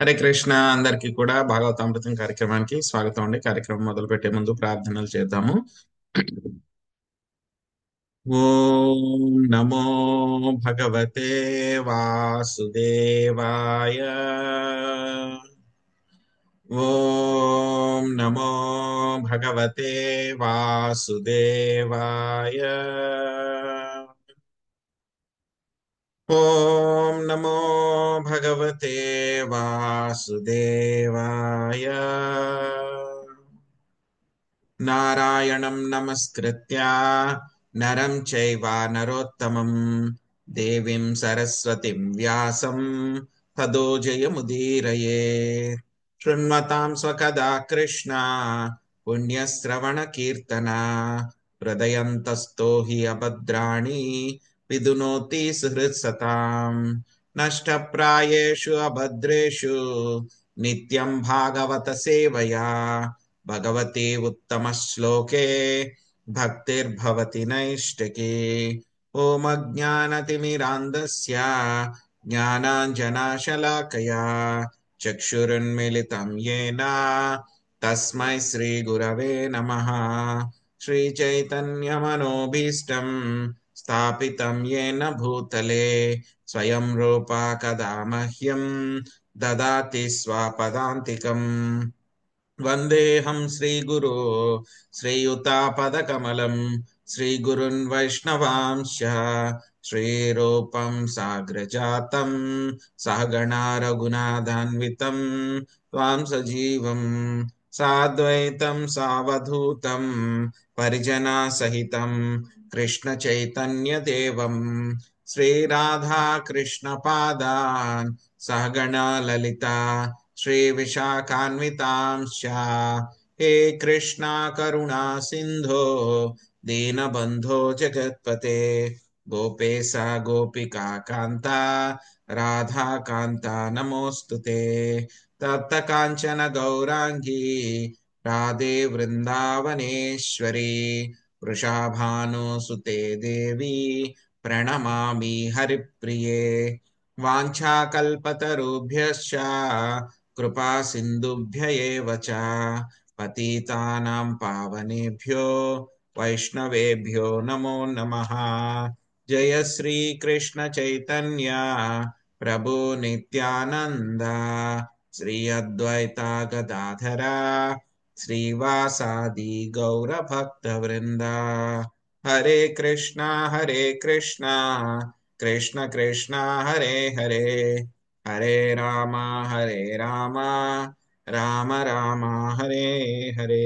హరే కృష్ణ. అందరికీ కూడా భాగవతామృతం కార్యక్రమానికి స్వాగతం అండి. కార్యక్రమం మొదలు పెట్టే ముందు ప్రార్థనలు చేద్దాము. ఓం నమో భగవతే వాసుదేవాయ. ఓం నమో భగవతే వాసుదేవాయ. ఓం నమో భగవతే వాసుదేవాయ. నారాయణం నమస్కృత్య నరం చైవ నరోత్తమం దేవీం సరస్వతిం వ్యాసం తదో జయముదీరయే. శృణ్వతాం స్వకదా కృష్ణ పుణ్యశ్రవణ కీర్తన హృదయంతస్థో హి అభద్రాణి విదునోతి సుహృత్సతాం. నష్టప్రాయేషు అభద్రేషు నిత్యం భాగవత సేవయా భగవతి ఉత్తమ శ్లోకే భక్తిర్భవతి నైష్టికి. ఓం అజ్ఞానతిమిరాంధస్య జ్ఞానాంజనాశలాకయా చక్షురున్మిలితం యేన తస్మై శ్రీ గురవే నమః. శ్రీచైతన్యమనోభీష్టం స్థాపితం యేన భూతలే స్వయం రూపా కదా మహ్యం దదాతి స్వపదాంతికం. వందేహం శ్రీగురు శ్రీయుతాపదకమలం శ్రీగురున్ వైష్ణవాంశ శ్రీరూపం సాగ్రజాతం సహగణా రఘునాథాన్వితం త్వాం సజీవం సాద్వైతం సావధూతం పరిజనా సహితం కృష్ణ చైతన్య దేవం శ్రీరాధా కృష్ణ పాదాన్ సహగణా లలితా శ్రీ విశాఖాన్వితాంశ. హే కృష్ణ కరుణా సింధో దీనబంధో జగత్పతే గోపేశ గోపికా కాంత రాధాకాంత నమోస్తుతే. తప్త కాంచన గౌరాంగీ రాధే వృందావనేశ్వరి వృషాభానుసుతే దేవి ప్రణమామి హరిప్రియే. వాంఛాకల్పతరుభ్యశ్చ కృపా సింధుభ్య ఏవ చ పతితానాం పావనేభ్యో వైష్ణవేభ్యో నమో నమః. జయ శ్రీ కృష్ణ చైతన్య ప్రభు నిత్యానంద శ్రీ అద్వైత గదాధర శ్రీవాసాది గౌర భక్త వృంద. హరే కృష్ణ కృష్ణ కృష్ణ హరే హరే హరే రామ రామ రామ హరే హరే.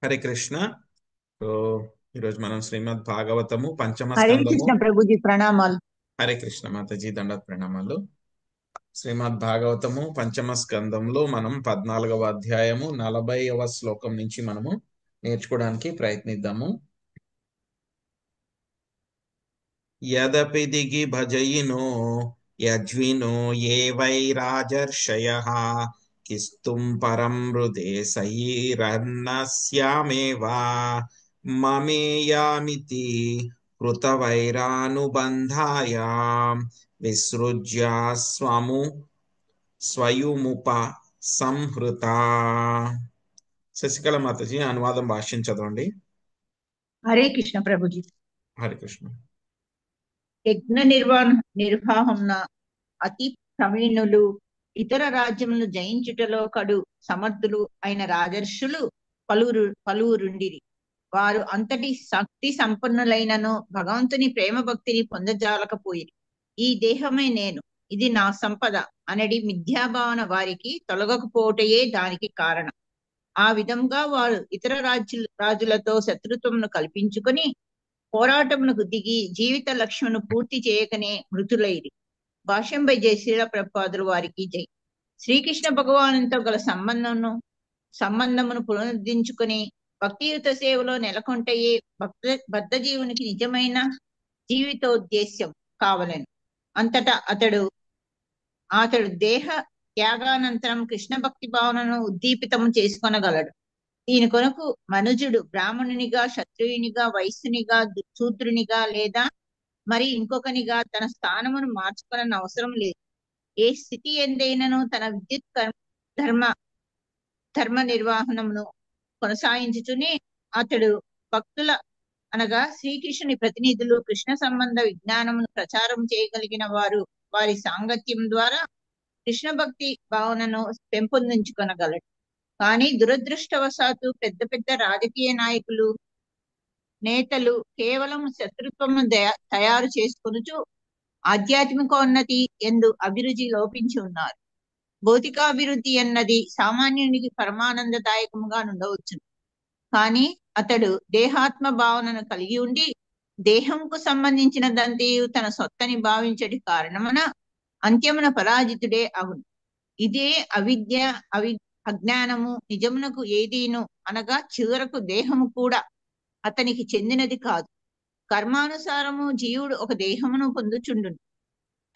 హరే కృష్ణ. సో ఈరోజు మనం శ్రీమద్ భాగవతము పంచమ హరే స్కందము. కృష్ణ ప్రభుజీ ప్రణామాలు. హరే కృష్ణ మాతాజీ దండత్ ప్రణామాలు. శ్రీమద్ భాగవతము పంచమ స్కందంలో మనం 14వ అధ్యాయము 40వ శ్లోకం నుంచి మనము నేర్చుకోవడానికి ప్రయత్నిద్దాము. యదపి దిగి భజయినో యజ్వినో ఏ వై రాజర్షయః కిస్తుం పరం హృదే సైరన్నస్యామేవా మమేయామితి కృతవైరానుబంధాయాం విసృజ్య స్వయుముప సంహృత. శశికళ మాతాజీ అనువాదం భాష్యం చదవండి. హరే కృష్ణ ప్రభుజీ. హరే కృష్ణ. యజ్ఞ నిర్వాహమున అతి ప్రవీణులు, ఇతర రాజ్యములను జయించుటలో కడు సమర్థులు అయిన రాజర్షులు పలువురుండిరి. వారు అంతటి శక్తి సంపన్నులైనను భగవంతుని ప్రేమ భక్తిని పొందజాలకపోయిరి. ఈ దేహమే నేను, ఇది నా సంపద అనడి మిథ్యాభావన వారికి తొలగకపోవటయే దానికి కారణం. ఆ విధంగా వారు ఇతర రాజులతో శత్రుత్వమును కల్పించుకొని పోరాటమునకు దిగి జీవిత లక్ష్యమును పూర్తి చేయకనే మృతులైరి. భాష్యంపై జై శ్రీల ప్రభుపాదులు వారికి జై. శ్రీకృష్ణ భగవానుతో గల సంబంధమును పునరుద్ధరించుకొని భక్తియుత సేవలో నెలకొంటయే బద్ధ జీవునికి నిజమైన జీవితోద్దేశ్యం కావలను. అంతటా అతడు దేహ త్యాగానంతరం కృష్ణ భక్తి భావనను ఉద్దీపితము చేసుకొనగలడు. దీని కొరకు మనుజుడు బ్రాహ్మణునిగా, క్షత్రియునిగా, వైశ్యునిగా, శూద్రునిగా లేదా మరి ఇంకొకనిగా తన స్థానమును మార్చుకోనని అవసరం లేదు. ఏ స్థితి ఎందైనను తన విద్యుత్ ధర్మ ధర్మ నిర్వహణమును కొనసాగించుచుని అతడు భక్తుల అనగా శ్రీకృష్ణుని ప్రతినిధులు కృష్ణ సంబంధ విజ్ఞానమును ప్రచారం చేయగలిగిన వారు వారి సాంగత్యం ద్వారా కృష్ణ భక్తి భావనను పెంపొందించుకొనగలడు. కానీ దురదృష్టవశాత్తు పెద్ద పెద్ద రాజకీయ నాయకులు, నేతలు కేవలం శత్రుత్వము తయారు చేసుకొనుచు ఆధ్యాత్మికోన్నతి ఎందు అభిరుచి లోపించి ఉన్నారు. భౌతికాభివృద్ధి అన్నది సామాన్యునికి పరమానందదాయకముగా ఉండవచ్చును. కానీ అతడు దేహాత్మ భావనను కలిగి ఉండి దేహంకు సంబంధించినదంతయు తన సొత్తని భావించటి కారణమున అంత్యమున పరాజితుడే అగును. ఇదే అవిద్య, అజ్ఞానము. నిజమునకు ఏదీను అనగా చివరకు దేహము కూడా అతనికి చెందినది కాదు. కర్మానుసారము జీవుడు ఒక దేహమును పొందుచుండును.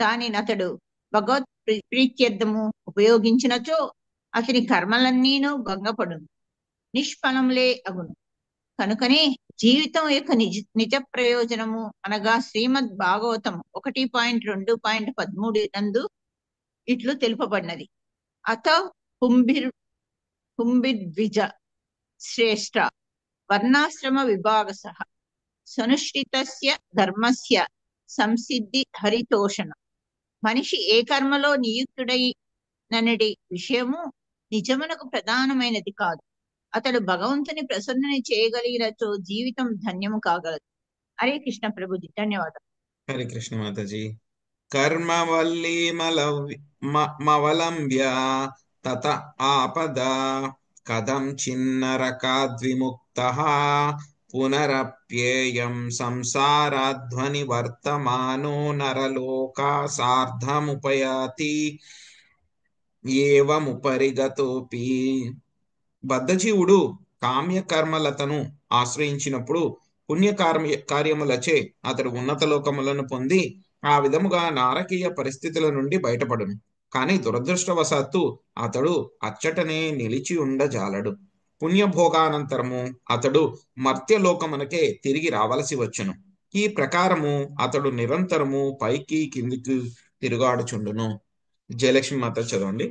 దానిని అతడు భగవత్ ప్రీత్యర్థము ఉపయోగించినచో అతని కర్మలన్నీను భంగపడును, నిష్ఫలములే అగును. కనుకనే జీవితం యొక్క నిజ ప్రయోజనము అనగా శ్రీమద్ భాగవతం 1.2.13 నందు ఇట్లు తెలుపబడినది. అత కుంభిర్ద్విజ శ్రేష్ఠ వర్ణాశ్రమ విభాగస సనుష్ఠితస్య ధర్మస్య సంసిద్ధి హరితోషణ. మనిషి ఏ కర్మలో నియుక్తుడైననడి విషయము నిజమునకు ప్రధానమైనది కాదు. అతడు భగవంతుని ప్రసన్నని చేయగలిగినచో జీవితం ధన్యము కాగలదు. హరే కృష్ణ ప్రభుజీ, ధన్యవాదాలు. హరే కృష్ణ మాతాజీ. కర్మవల్లీ మవలంబ్య తత ఆపద కథం చిన్నరకాద్విముక్తః పునరప్యేయం సంసారాధ్వని వర్తమానో నరలోకాసార్ధముపయాతి ఏవముపరిగతోపి. బద్ధజీవుడు కామ్యకర్మలతను ఆశ్రయించినప్పుడు కార్యములచే అతడు ఉన్నత లోకములను పొంది ఆ విధముగా నారకీయ పరిస్థితుల నుండి బయటపడును. కానీ దురదృష్టవశాత్తు అతడు అచ్చటనే నిలిచి ఉండజాలడు. పుణ్యభోగానంతరము అతడు మర్త్యలోకమునకే తిరిగి రావలసి వచ్చును. ఈ ప్రకారము అతడు నిరంతరము పైకి కిందికి తిరుగాడుచుండును. జయలక్ష్మి మాత చదవండి.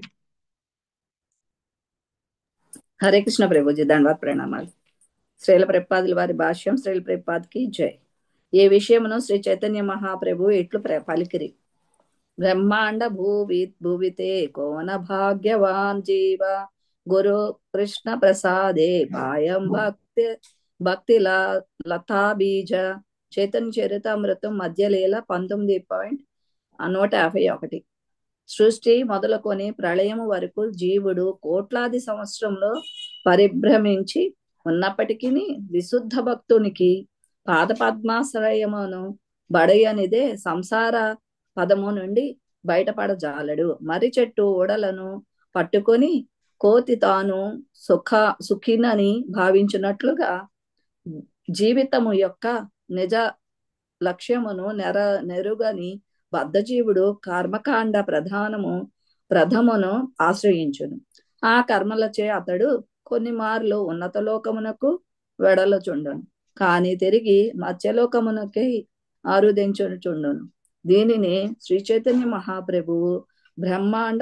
హరే కృష్ణ ప్రభుజీ, దండవత్ ప్రణామాలు. శ్రీల ప్రభుపాదుల వారి భాష్యం. శ్రీల ప్రభుపాద్కి జై. ఏ విషయమును శ్రీ చైతన్య మహాప్రభు ఇట్లు పలికిరి. బ్రహ్మాండ భూవితే కోన భాగ్యవాన్ జీవ గురు కృష్ణ ప్రసాదే పాయం భక్తి లతా బీజ. చైతన్య చరితామృతం మధ్యలీల 19.151. సృష్టి మొదలుకొని ప్రళయము వరకు జీవుడు కోట్లాది సంవత్సరంలో పరిభ్రమించి ఉన్నప్పటికీ విశుద్ధ భక్తునికి పాదపద్మాశ్రయమును బడయనిదే సంసార పదము నుండి బయటపడజాలడు. మర్రి చెట్టు ఓడలను పట్టుకొని కోతి తాను సుఖినని భావించినట్లుగా జీవితము యొక్క నిజ లక్ష్యమును నెరుగని బద్ధజీవుడు కర్మకాండ ప్రథమును ఆశ్రయించును. ఆ కర్మలచే అతడు కొన్ని మార్లు ఉన్నత లోకమునకు వెడలచుండును, కానీ తిరిగి మత్స్యలోకమునకే ఆరుదించుచుండును. దీనిని శ్రీ చైతన్య మహాప్రభువు బ్రహ్మాండ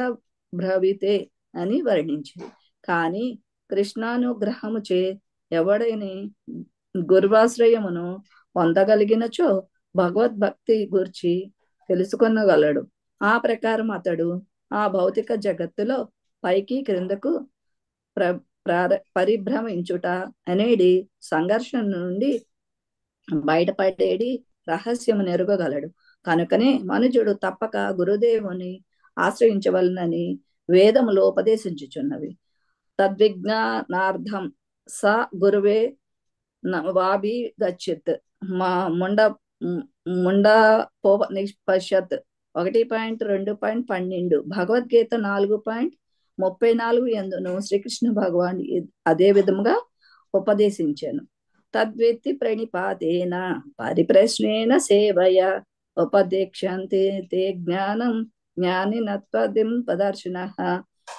భ్రవితే అని వర్ణించింది. కానీ కృష్ణానుగ్రహముచే ఎవడైని గుర్వాశ్రయమును పొందగలిగినచో భగవద్భక్తి గూర్చి తెలుసుకొనగలడు. ఆ ప్రకారం అతడు ఆ భౌతిక జగత్తులో పైకి క్రిందకు పరిభ్రమించుట అనేది సంఘర్షణ నుండి బయటపడేది రహస్యము నెరుగగలడు. కనుకనే మనుజుడు తప్పక గురుదేవుని ఆశ్రయించవలనని వేదములో ఉపదేశించుచున్నవి. తద్విజ్ఞానార్థం స గురువే వాభి గచ్చిత్ నిష్పశ్యత్. 1.2.12 భగవద్గీత 4.34 ఎందును శ్రీకృష్ణ భగవాన్ అదే విధముగా ఉపదేశించాను. తద్విత్తి ప్రణిపాతేన పరిప్రశ్నేన సేవయ ఉపదేక్షంతే తే జ్ఞానం జ్ఞానినత్వదిం ప్రదర్శన.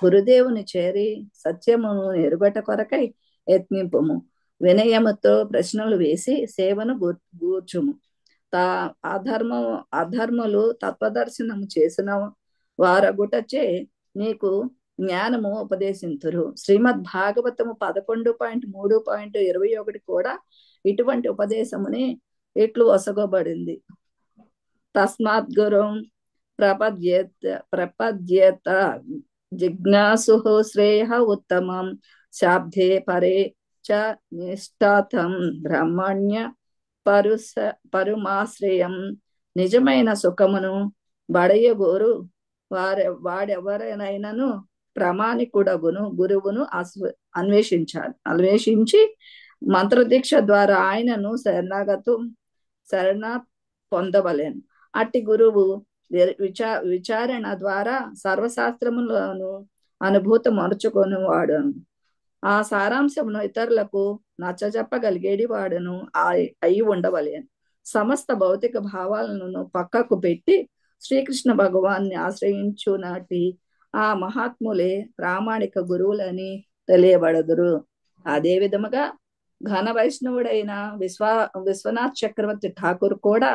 గురుదేవుని చేరి సత్యమును ఎరుగట కొరకై యత్నింపుము. వినయముతో ప్రశ్నలు వేసి సేవను గూర్చుము. అధర్ములు తత్వదర్శనము చేసిన వారగుటచే నీకు జ్ఞానము ఉపదేశింతురు. శ్రీమద్ భాగవతము 11.3.21 కూడా ఇటువంటి ఉపదేశముని ఇట్లు వసగబడింది. తస్మాత్ గురుం ప్రపద్యేత జిజ్ఞాసు శ్రేయ ఉత్తమం శాబ్దే పరే చ నిష్ఠాతం బ్రహ్మణ్య పరుమాశ్రయం. నిజమైన సుఖమును బడయగోరు వాడెవరైనను ప్రామాణికుడగును గురువును అన్వేషించి మంత్రదీక్ష ద్వారా ఆయనను శరణ పొందవలెను. అట్టి గురువు విచారణ ద్వారా సర్వశాస్త్రములను అనుభూతమరుచుకొని వాడును. ఆ సారాంశమును ఇతరులకు నచ్చజెప్పగలిగేది వాడును అయి ఉండవలేను. సమస్త భౌతిక భావాలను పక్కకు పెట్టి శ్రీకృష్ణ భగవాన్ని ఆశ్రయించునాటి ఆ మహాత్ములే ప్రామాణిక గురువులని తెలియబడదురు. అదే విధముగా ఘన వైష్ణవుడైన విశ్వనాథ్ చక్రవర్తి ఠాకూర్ కూడా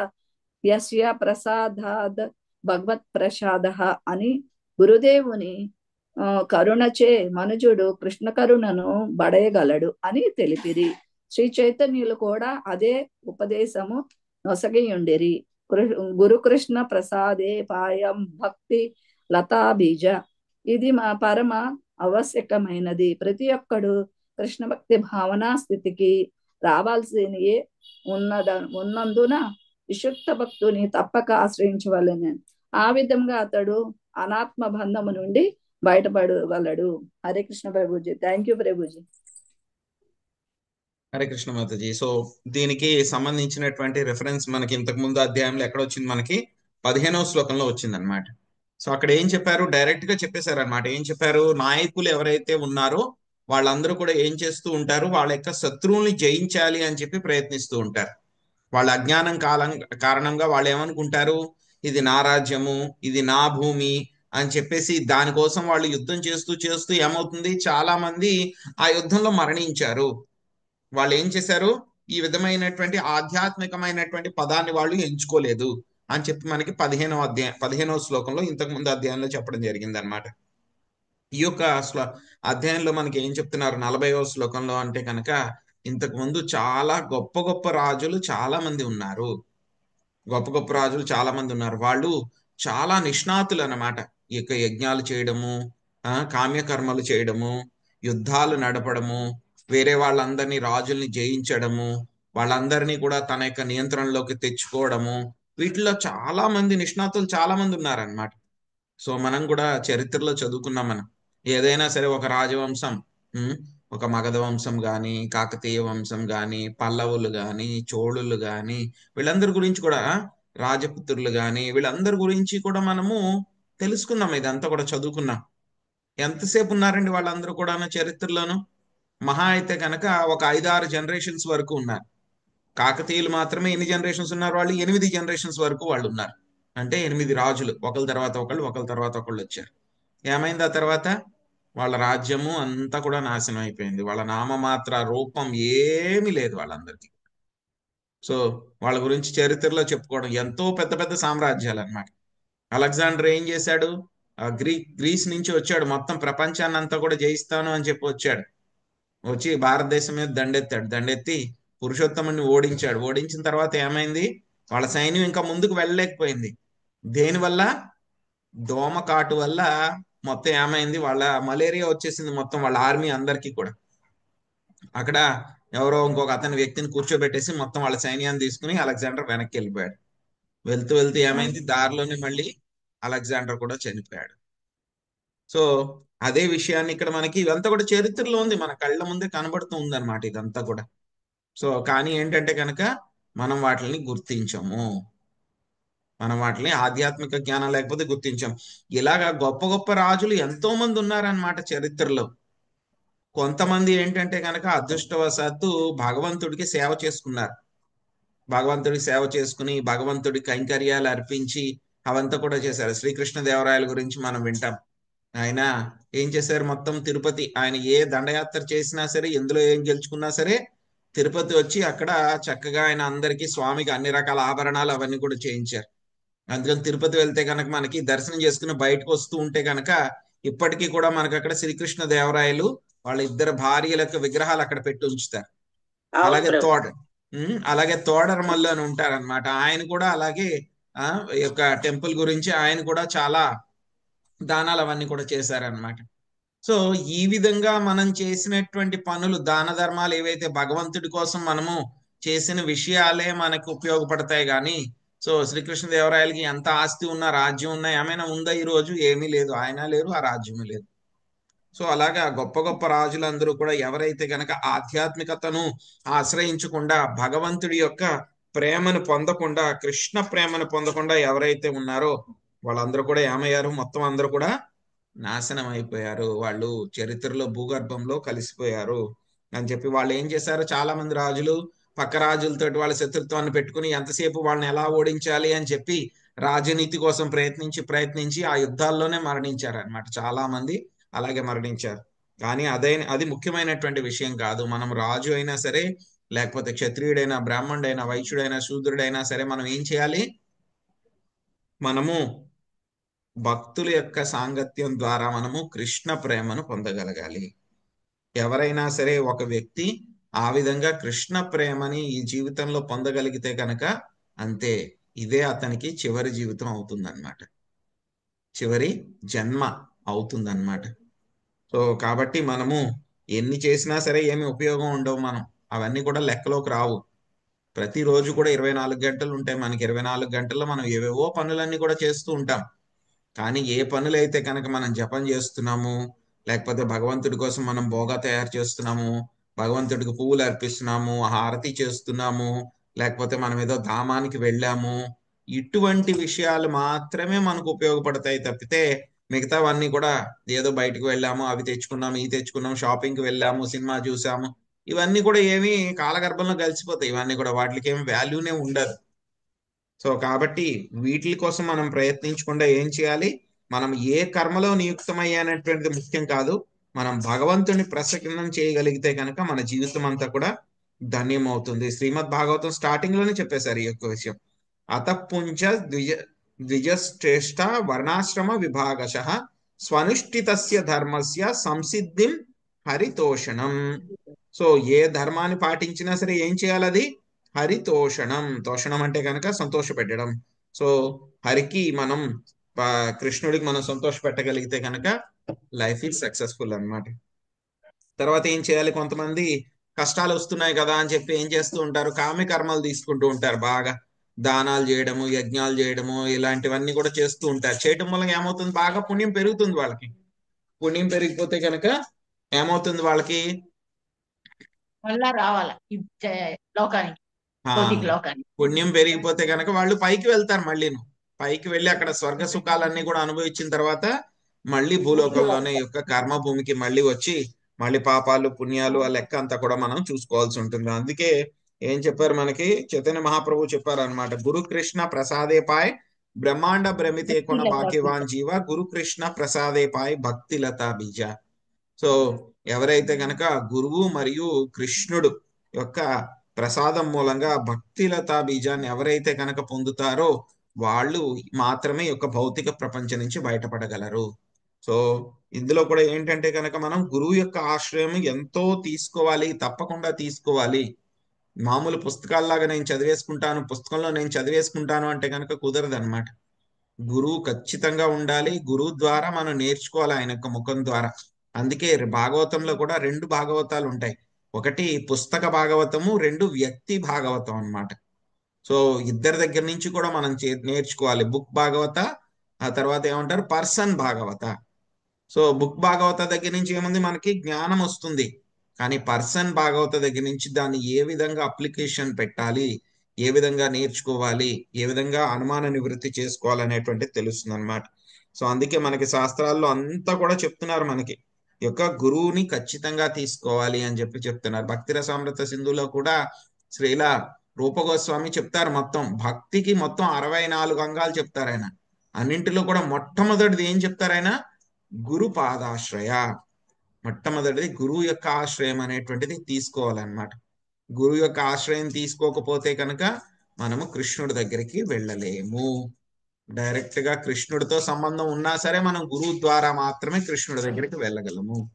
యస్య ప్రసాదాద్ భగవత్ ప్రసాద అని గురుదేవుని కరుణచే మనుజుడు కృష్ణ కరుణను బడయగలడు అని తెలిపిరి. శ్రీ చైతన్యులు కూడా అదే ఉపదేశము నొసగియుండిరి. గురు కృష్ణ ప్రసాదే పాయం భక్తి లతా బీజ. ఇది మా పరమ ఆవశ్యకమైనది. ప్రతి ఒక్కడు కృష్ణ భక్తి భావనా స్థితికి రావాల్సినయే ఉన్నందున విశుద్ధ భక్తుని తప్పక ఆశ్రయించవలెను. ఆ విధంగా అతడు అనాత్మ బంధము నుండి బయటపడగలడు. హరే కృష్ణ ప్రభుజీ. Thank you Prabhuji. హరే కృష్ణ మాతాజీ. సో దీనికి సంబంధించినటువంటి రెఫరెన్స్ మనకి ఇంతకు ముందు అధ్యాయంలో ఎక్కడ వచ్చింది? మనకి 15వ శ్లోకంలో వచ్చింది అనమాట. సో అక్కడ ఏం చెప్పారు? డైరెక్ట్ గా చెప్పేశారు అనమాట. ఏం చెప్పారు? నాయకులు ఎవరైతే ఉన్నారో వాళ్ళందరూ కూడా ఏం చేస్తూ ఉంటారు? వాళ్ళ యొక్క శత్రువుల్ని జయించాలి అని చెప్పి ప్రయత్నిస్తూ ఉంటారు. వాళ్ళ అజ్ఞానం కారణంగా వాళ్ళు ఏమనుకుంటారు? ఇది నా రాజ్యము, ఇది నా భూమి అని చెప్పేసి దానికోసం వాళ్ళు యుద్ధం చేస్తూ ఏమవుతుంది? చాలా మంది ఆ యుద్ధంలో మరణించారు. వాళ్ళు ఏం చేశారు? ఈ విధమైనటువంటి ఆధ్యాత్మికమైనటువంటి పదాన్ని వాళ్ళు ఎంచుకోలేదు అని చెప్పి మనకి 15వ శ్లోకంలో ఇంతకు ముందు అధ్యాయంలో చెప్పడం జరిగింది అనమాట. ఈ యొక్క అధ్యాయంలో మనకి ఏం చెప్తున్నారు 40వ శ్లోకంలో అంటే కనుక, ఇంతకు ముందు చాలా గొప్ప గొప్ప రాజులు చాలా మంది ఉన్నారు. వాళ్ళు చాలా నిష్ణాతులు అన్నమాట. ఈ యొక్క యజ్ఞాలు చేయడము, కామ్యకర్మలు చేయడము, యుద్ధాలు నడపడము, వేరే వాళ్ళందరినీ రాజుల్ని జయించడము, వాళ్ళందరినీ కూడా తన యొక్క నియంత్రణలోకి తెచ్చుకోవడము, వీటిలో చాలా మంది నిష్ణాతులు చాలా మంది ఉన్నారనమాట. సో మనం కూడా చరిత్రలో చదువుకున్నాం. మనం ఏదైనా సరే ఒక రాజవంశం, ఒక మగధ వంశం గాని, కాకతీయ వంశం గాని, పల్లవులు గాని, చోళులు గాని, వీళ్ళందరి గురించి కూడా, రాజపుత్రులు గాని, వీళ్ళందరి గురించి కూడా మనము తెలుసుకున్నాం. ఇదంతా కూడా చదువుకున్నాం. ఎంతసేపు ఉన్నారండి వాళ్ళందరూ కూడా చరిత్రలోను? మహా అయితే కనుక ఒక 5-6 జనరేషన్స్ వరకు ఉన్నారు. కాకతీయులు మాత్రమే ఎన్ని జనరేషన్స్ ఉన్నారు? వాళ్ళు 8 జనరేషన్స్ వరకు వాళ్ళు ఉన్నారు. అంటే 8 రాజులు, ఒకళ్ళ తర్వాత ఒకళ్ళు వచ్చారు. ఏమైంది ఆ తర్వాత? వాళ్ళ రాజ్యము అంతా కూడా నాశనం అయిపోయింది. వాళ్ళ నామమాత్ర రూపం ఏమీ లేదు వాళ్ళందరికీ. సో వాళ్ళ గురించి చరిత్రలో చెప్పుకోవడం, ఎంతో పెద్ద పెద్ద సామ్రాజ్యాలు అన్నమాట. అలెగ్జాండర్ ఏం చేశాడు? గ్రీస్ నుంచి వచ్చాడు, మొత్తం ప్రపంచాన్ని అంతా కూడా జయిస్తాను అని చెప్పి వచ్చాడు. వచ్చి భారతదేశం మీద దండెత్తి పురుషోత్తముని ఓడించిన తర్వాత ఏమైంది? వాళ్ళ సైన్యం ఇంకా ముందుకు వెళ్ళలేకపోయింది. దేనివల్ల? దోమకాటు వల్ల మొత్తం ఏమైంది? వాళ్ళ మలేరియా వచ్చేసింది మొత్తం వాళ్ళ ఆర్మీ అందరికీ కూడా. అక్కడ ఎవరో ఇంకొక అతని వ్యక్తిని కూర్చోబెట్టేసి మొత్తం వాళ్ళ సైన్యాన్ని తీసుకుని అలెగ్జాండర్ వెనక్కి వెళ్ళిపోయాడు. వెళ్తూ ఏమైంది? దారిలోనే మళ్ళీ అలెగ్జాండర్ కూడా చనిపోయాడు. సో అదే విషయాన్ని ఇక్కడ మనకి ఇదంతా కూడా చరిత్రలో ఉంది, మన కళ్ళ ముందే కనబడుతూ ఉంది అనమాట ఇదంతా కూడా. సో కానీ ఏంటంటే కనుక మనం వాటిని గుర్తించము, మనం వాటిని ఆధ్యాత్మిక జ్ఞానం లేకపోతే గుర్తించాం. ఇలాగా గొప్ప గొప్ప రాజులు ఎంతో మంది ఉన్నారనమాట చరిత్రలో. కొంతమంది ఏంటంటే కనుక అదృష్టవశాత్తు భగవంతుడికి సేవ చేసుకున్నారు. భగవంతుడికి సేవ చేసుకుని భగవంతుడి కైంకర్యాలు అర్పించి అవంతా కూడా చేశారు. శ్రీకృష్ణదేవరాయల గురించి మనం వింటాం. ఆయన ఏం చేశారు, మొత్తం తిరుపతి ఆయన ఏ దండయాత్ర చేసినా సరే, ఎందులో ఏం గెలుచుకున్నా సరే, తిరుపతి వచ్చి అక్కడ చక్కగా ఆయన అందరికీ స్వామికి అన్ని రకాల ఆభరణాలు అవన్నీ కూడా చేయించారు. అందుకని తిరుపతి వెళ్తే కనుక మనకి దర్శనం చేసుకుని బయటకు వస్తూ ఉంటే కనుక ఇప్పటికీ కూడా మనకు అక్కడ శ్రీకృష్ణ దేవరాయలు వాళ్ళ ఇద్దరు భార్యల యొక్క విగ్రహాలు అక్కడ పెట్టి ఉంచుతారు. అవును అలాగే ప్రభు. అలాగే తోడరమల్లు అని ఉంటారన్నమాట. ఆయన కూడా అలాగే ఈ యొక్క టెంపుల్ గురించి ఆయన కూడా చాలా దానాలు అవన్నీ కూడా చేశారనమాట. సో ఈ విధంగా మనం చేసినటువంటి పనులు, దాన ధర్మాలు ఏవైతే భగవంతుడి కోసం మనము చేసిన విషయాలే మనకు ఉపయోగపడతాయి. కానీ సో శ్రీకృష్ణదేవరాయలకి ఎంత ఆస్తి ఉన్నా, రాజ్యం ఉన్నా, ఏమైనా ఉందా ఈ రోజు? ఏమీ లేదు. ఆయన లేరు, ఆ రాజ్యము లేదు. సో అలాగా గొప్ప గొప్ప రాజులందరూ కూడా ఎవరైతే గనక ఆధ్యాత్మికతను ఆశ్రయించకుండా, భగవంతుడి యొక్క ప్రేమను పొందకుండా, కృష్ణ ప్రేమను పొందకుండా ఎవరైతే ఉన్నారో వాళ్ళందరూ కూడా ఏమయ్యారు? మొత్తం అందరూ కూడా నాశనం అయిపోయారు. వాళ్ళు చరిత్రలో భూగర్భంలో కలిసిపోయారు అని చెప్పి వాళ్ళు ఏం చేశారు, చాలా మంది రాజులు పక్క రాజులతో వాళ్ళ శత్రుత్వాన్ని పెట్టుకుని ఎంతసేపు వాళ్ళని ఎలా ఓడించాలి అని చెప్పి రాజనీతి కోసం ప్రయత్నించి ఆ యుద్ధాల్లోనే మరణించారు అనమాట. చాలా మంది అలాగే మరణించారు. కానీ అది ముఖ్యమైనటువంటి విషయం కాదు. మనం రాజు అయినా సరే, లేకపోతే క్షత్రియుడైనా, బ్రాహ్మణుడైనా, వైశ్యుడైనా, శూద్రుడైనా సరే, మనం ఏం చేయాలి? మనము భక్తుల యొక్క సాంగత్యం ద్వారా మనము కృష్ణ ప్రేమను పొందగలగాలి. ఎవరైనా సరే ఒక వ్యక్తి ఆ విధంగా కృష్ణ ప్రేమని ఈ జీవితంలో పొందగలిగితే కనుక అంతే, ఇదే అతనికి చివరి జీవితం అవుతుందన్నమాట, చివరి జన్మ అవుతుందన్నమాట. సో కాబట్టి మనము ఎన్ని చేసినా సరే ఏమి ఉపయోగం ఉండవు. మనం అవన్నీ కూడా లెక్కలోకి రావు. ప్రతిరోజు కూడా 24 గంటలు ఉంటాయి మనకి. 24 గంటల్లో మనం ఏవేవో పనులన్నీ కూడా చేస్తూ ఉంటాం. కానీ ఏ పనులైతే కనుక మనం జపం చేస్తున్నాము, లేకపోతే భగవంతుడి కోసం మనం భోగా తయారు చేస్తున్నాము, భగవంతుడికి పువ్వులు అర్పిస్తున్నాము, హారతి చేస్తున్నాము, లేకపోతే మనం ఏదో ధామానికి వెళ్ళాము, ఇటువంటి విషయాలు మాత్రమే మనకు ఉపయోగపడతాయి తప్పితే మిగతావన్నీ కూడా ఏదో బయటకు వెళ్ళాము, అవి తెచ్చుకున్నాము, ఇవి తెచ్చుకున్నాము, షాపింగ్కి వెళ్ళాము, సినిమా చూసాము, ఇవన్నీ కూడా ఏమి కాలగర్భంలో కలిసిపోతాయి. ఇవన్నీ కూడా వాటికి ఏమి వాల్యూనే ఉండదు. సో కాబట్టి వీటి కోసం మనం ప్రయత్నించకుండా ఏం చేయాలి? మనం ఏ కర్మలో నియుక్తమయ్యానటువంటిది ముఖ్యం కాదు. మనం భగవంతుని ప్రసన్నం చేయగలిగితే కనుక మన జీవితం అంతా కూడా ధన్యమవుతుంది. శ్రీమద్ భాగవతం స్టార్టింగ్ లోనే చెప్పేశారు ఈ యొక్క విషయం. అతఃపుంచ ద్విజశ్రేష్ఠ వర్ణాశ్రమ విభాగశ స్వనుష్ఠితస్య ధర్మస్య సంసిద్ధిం హరితోషణం. సో ఏ ధర్మాన్ని పాటించినా సరే ఏం చేయాలి? అది హరితోషణం. తోషణం అంటే కనుక సంతోష పెట్టడం. సో హరికి మనం కృష్ణుడికి మనం సంతోష పెట్టగలిగితే కనుక లైఫ్ ఈజ్ సక్సెస్ఫుల్ అన్నమాట. తర్వాత ఏం చేయాలి? కొంతమంది కష్టాలు వస్తున్నాయి కదా అని చెప్పి ఏం చేస్తూ ఉంటారు? కామ్య కర్మలు తీసుకుంటూ ఉంటారు. బాగా దానాలు చేయడము, యజ్ఞాలు చేయడము, ఇలాంటివన్నీ కూడా చేస్తూ ఉంటారు. చేయటం వల్ల ఏమవుతుంది? బాగా పుణ్యం పెరుగుతుంది వాళ్ళకి. పుణ్యం పెరిగిపోతే కనుక ఏమవుతుంది వాళ్ళకి? మళ్ళా రావాల ఈ లోకానికి, భౌతిక లోకానికి. పుణ్యం పెరిగిపోతే కనుక వాళ్ళు పైకి వెళ్తారు. మళ్ళీను పైకి వెళ్ళి అక్కడ స్వర్గ సుఖాలన్నీ కూడా అనుభవించిన తర్వాత మళ్ళీ భూలోకంలోనే యొక్క కర్మ భూమికి మళ్ళీ వచ్చి మళ్ళీ పాపాలు పుణ్యాలు ఆ లెక్క అంతా కూడా మనం చూసుకోవాల్సి ఉంటుంది. అందుకే ఏం చెప్పారు మనకి? చైతన్య మహాప్రభు చెప్పారు అనమాట, గురు కృష్ణ ప్రసాదే పాయ్ బ్రహ్మాండ భ్రమితే కొన భాగ్యవాన్ జీవ, గురు కృష్ణ ప్రసాదే పాయ్ భక్తి లతా బీజ. సో ఎవరైతే గనక గురువు మరియు కృష్ణుడు యొక్క ప్రసాదం మూలంగా భక్తిలతా బీజాన్ని ఎవరైతే కనుక పొందుతారో వాళ్ళు మాత్రమే ఈ యొక్క భౌతిక ప్రపంచం నుంచి బయటపడగలరు. సో ఇందులో కూడా ఏంటంటే కనుక మనం గురువు యొక్క ఆశ్రయం ఎంతో తీసుకోవాలి, తప్పకుండా తీసుకోవాలి. మామూలు పుస్తకాల్లాగా నేను చదివేసుకుంటాను, పుస్తకంలో నేను చదివేసుకుంటాను అంటే కనుక కుదరదు అనమాట. గురువు ఖచ్చితంగా ఉండాలి. గురువు ద్వారా మనం నేర్చుకోవాలి, ఆయన యొక్క ముఖం ద్వారా. అందుకే భాగవతంలో కూడా 2 భాగవతాలు ఉంటాయి. ఒకటి పుస్తక భాగవతము, 2 వ్యక్తి భాగవతం అన్నమాట. సో ఇద్దరి దగ్గర నుంచి కూడా మనం నేర్చుకోవాలి. బుక్ భాగవత, ఆ తర్వాత ఏమంటారు పర్సన్ భాగవత. సో బుక్ భాగవత దగ్గర నుంచి ఏముంది? మనకి జ్ఞానం వస్తుంది. కానీ పర్సన్ భాగవత దగ్గర నుంచి దాన్ని ఏ విధంగా అప్లికేషన్ పెట్టాలి, ఏ విధంగా నేర్చుకోవాలి, ఏ విధంగా అనుమాన నివృత్తి చేసుకోవాలనేటువంటిది తెలుస్తుంది అనమాట. సో అందుకే మనకి శాస్త్రాల్లో అంతా కూడా చెప్తున్నారు మనకి యొక్క గురువుని ఖచ్చితంగా తీసుకోవాలి అని చెప్పి చెప్తున్నారు. భక్తి రసామృత సింధులో కూడా శ్రీల రూపగోస్వామి చెప్తారు, మొత్తం భక్తికి మొత్తం 64 అంగాలు చెప్తారు ఆయన. అన్నింటిలో కూడా మొట్టమొదటిది ఏం చెప్తారు ఆయన? గురు పాదాశ్రయ. మొట్టమొదటిది గురువు యొక్క ఆశ్రయం అనేటువంటిది తీసుకోవాలన్నమాట. గురువు యొక్క ఆశ్రయం తీసుకోకపోతే కనుక మనము కృష్ణుడి దగ్గరికి వెళ్ళలేము. డైరెక్ట్ గా కృష్ణుడితో సంబంధం ఉన్నా సరే మనం గురువు ద్వారా మాత్రమే కృష్ణుడి దగ్గరికి వెళ్ళగలము.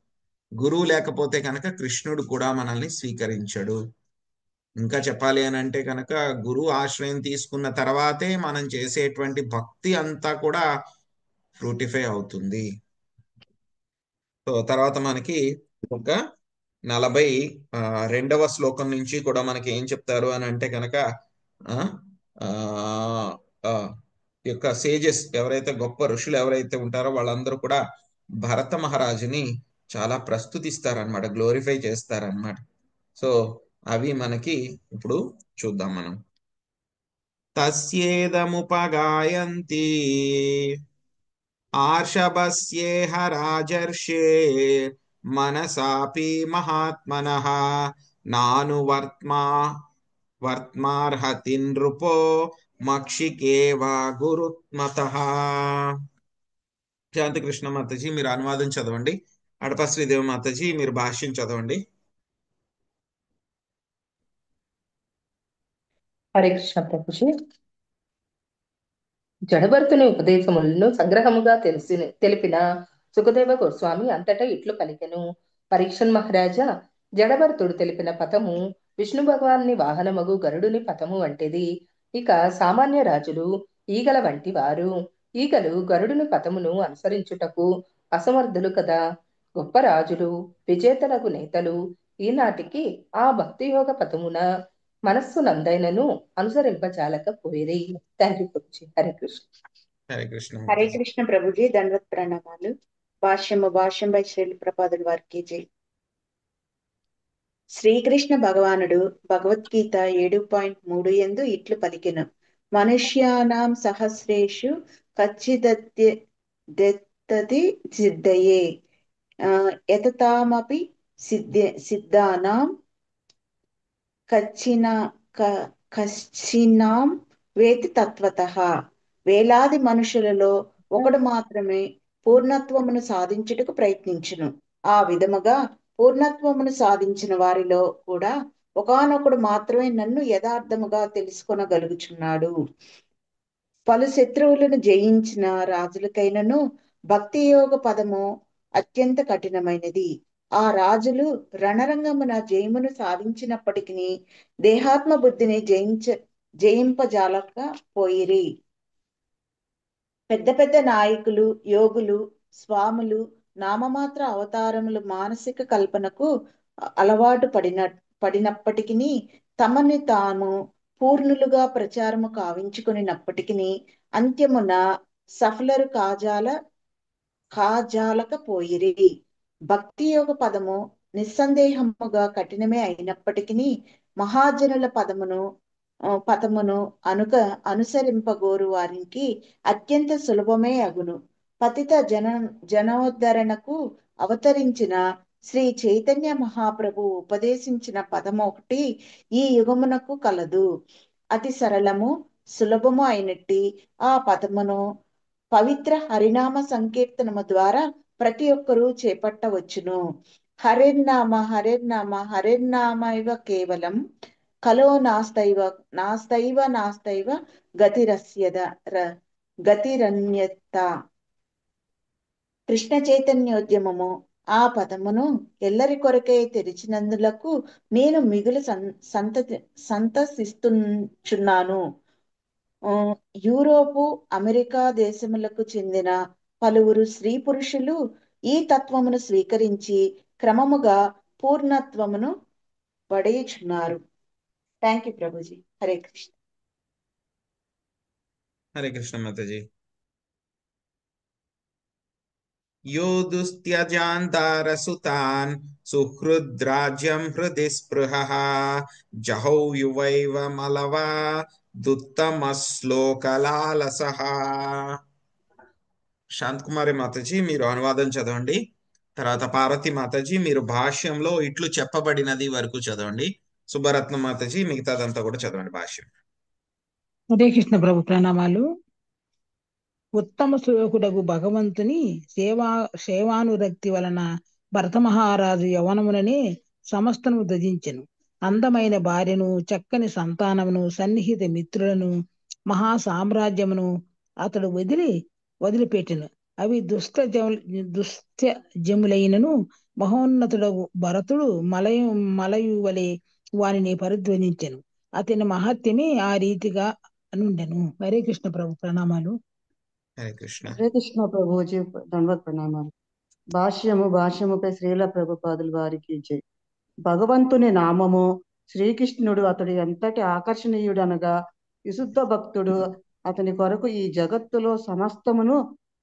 గురువు లేకపోతే కనుక కృష్ణుడు కూడా మనల్ని స్వీకరించడు. ఇంకా చెప్పాలి అని అంటే కనుక గురువు ఆశ్రయం తీసుకున్న తర్వాతే మనం చేసేటువంటి భక్తి అంతా కూడా ఫ్రూటిఫై అవుతుంది. సో తర్వాత మనకి ఒక 42వ శ్లోకం నుంచి కూడా మనకి ఏం చెప్తారు అని అంటే కనుక ఆ, ఆ, ఆ, ఈ యొక్క సేజెస్ ఎవరైతే గొప్ప ఋషులు ఎవరైతే ఉంటారో వాళ్ళందరూ కూడా భరత మహారాజుని చాలా ప్రస్తుతిస్తారనమాట, గ్లోరిఫై చేస్తారనమాట. సో అవి మనకి ఇప్పుడు చూద్దాం మనం. తస్యేదముపగాయంతి ఆర్షభస్యేహ రాజర్షే మనసాపి మహాత్మనః నాను వర్త్మార్హతి నృపో మక్షికేవా గురుత్మతః. శాంతికృష్ణ మాతాజీ మీరు అనువాదం చదవండి. అడప శ్రీదేవి మాతాజీ మీరు భాష్యం చదవండి. హరే కృష్ణ ప్రభుజీ. జడభరతుని ఉపదేశములను సంగ్రహముగా తెలిపిన సుఖదేవ గోస్వామి అంతటా ఇట్లు పలికెను. పరీక్షన్ మహారాజా, జడభరతుడు తెలిపిన పథము విష్ణు భగవాన్ని వాహనమగు గరుడుని పథము వంటిది. ఇక సామాన్య రాజులు ఈగల వంటి వారు. ఈగలు గరుడుని పథమును అనుసరించుటకు అసమర్థులు కదా. గొప్ప రాజులు, విజేతలకు నేతలు ఈనాటికి ఆ భక్తి యోగ పథమున మనస్సు నందైనను అనుసరింపజాలకపోయేది. Thank you Prabhuji. హరే కృష్ణ. హరే కృష్ణ హరే మాతాజీ. కృష్ణ ప్రభుజీ, దండవత్ ప్రణామాలు. భాష్యం బై శ్రీల ప్రపాదుల వారికి జై. శ్రీకృష్ణ భగవానుడు భగవద్గీత 7.3 యందు ఇట్లు పలికెను. మనుష్యానాం సహస్రేషు కచ్చిదత్యది సిద్ధయే యతతామపి సిద్ధానాం కచ్చినాం వేతి తత్వతః. వేలాది మనుషులలో ఒకడు మాత్రమే పూర్ణత్వమును సాధించుటకు ప్రయత్నించును. ఆ విధముగా పూర్ణత్వమును సాధించిన వారిలో కూడా ఒకానొకడు మాత్రమే నన్ను యథార్థముగా తెలుసుకొనగలుగుచున్నాడు. పలు శత్రువులను జయించిన రాజులకైనను భక్తి యోగ పదము అత్యంత కఠినమైనది. ఆ రాజులు రణరంగమున జయమును సాధించినప్పటికీ దేహాత్మ బుద్ధిని జయింపజాలకపోయిరి. పెద్ద పెద్ద నాయకులు, యోగులు, స్వాములు నామమాత్ర అవతారములు మానసిక కల్పనకు అలవాటు పడినప్పటికీ తమని తాము పూర్ణులుగా ప్రచారము కావించుకున్నప్పటికీ అంత్యమున సఫలరు కాజాలకపోయిరి. భక్తి యోగ పదము నిస్సందేహముగా కఠినమే అయినప్పటికీ మహాజనుల పదమును అనుసరింపగోరు వారికి అత్యంత సులభమే అగును. పతిత జనోద్ధరణకు అవతరించిన శ్రీ చైతన్య మహాప్రభు ఉపదేశించిన పదము ఒకటి ఈ యుగమునకు కలదు. అతి సరళము, సులభము అయినట్టి ఆ పదమును పవిత్ర హరినామ సంకీర్తనము ద్వారా ప్రతి ఒక్కరూ చేపట్టవచ్చును. హరిర్నామ హరిర్నామ హరిర్నామ ఇవ కేవలం కలో నాస్తైవ గతిరన్యత. కృష్ణ చైతన్యోద్యమము ఆ పదమును ఎల్లరి కొరకై తెరిచినందులకు నేను మిగులు సంతసిస్తున్నాను. యూరోపు, అమెరికా దేశములకు చెందిన పలువురు స్త్రీ పురుషులు ఈ తత్వమును స్వీకరించి క్రమముగా పూర్ణత్వమును పడేయుచున్నారు. Thank you Prabhuji. హరే కృష్ణ. హరే కృష్ణ మాతాజీ. యో దుస్త్యజాంతారసుతాన్ సుహృద్రాజ్యం హృది స్పృహః జహౌ యువైవ మలవా దుత్తమశ్లోకలాలసః. శాంతకుమారి మాతాజీ మీరు అనువాదం చదవండి. తర్వాత పార్వతి మాతాజీ మీరు భాష్యంలో ఇట్లు చెప్పబడినది వరకు చదవండి. సుబ్బరత్న మాతాజీ మిగతాదంతా కూడా చదవండి భాష్యం. హరే కృష్ణ ప్రభు ప్రణామాలు. ఉత్తమ శ్లోకుడగు భగవంతుని సేవానురక్తి వలన భరత మహారాజు యవనముననే సమస్తను త్యజించెను. అందమైన భార్యను, చక్కని సంతానమును, సన్నిహిత మిత్రులను, మహా సామ్రాజ్యమును అతడు వదిలిపెట్టెను. అవి దుస్థజములైనను మహోన్నతుడగు భరతుడు మలయు వలె వానిని పరిధ్వనించెను. అతని మహత్యమే ఆ రీతిగా నుండెను. హరే కృష్ణ ప్రభు. ప్రణామాలు. హరే కృష్ణ. హరే కృష్ణ ప్రభుజీ, ధన్యవాద ప్రణామాలు. భాష్యముపై శ్రీల ప్రభుపాదుల వారికి జై. భగవంతుని నామము శ్రీకృష్ణుడు అతడు ఎంతటి ఆకర్షణీయుడు అనగా విశుద్ధ భక్తుడు అతని కొరకు ఈ జగత్తులో సమస్తమును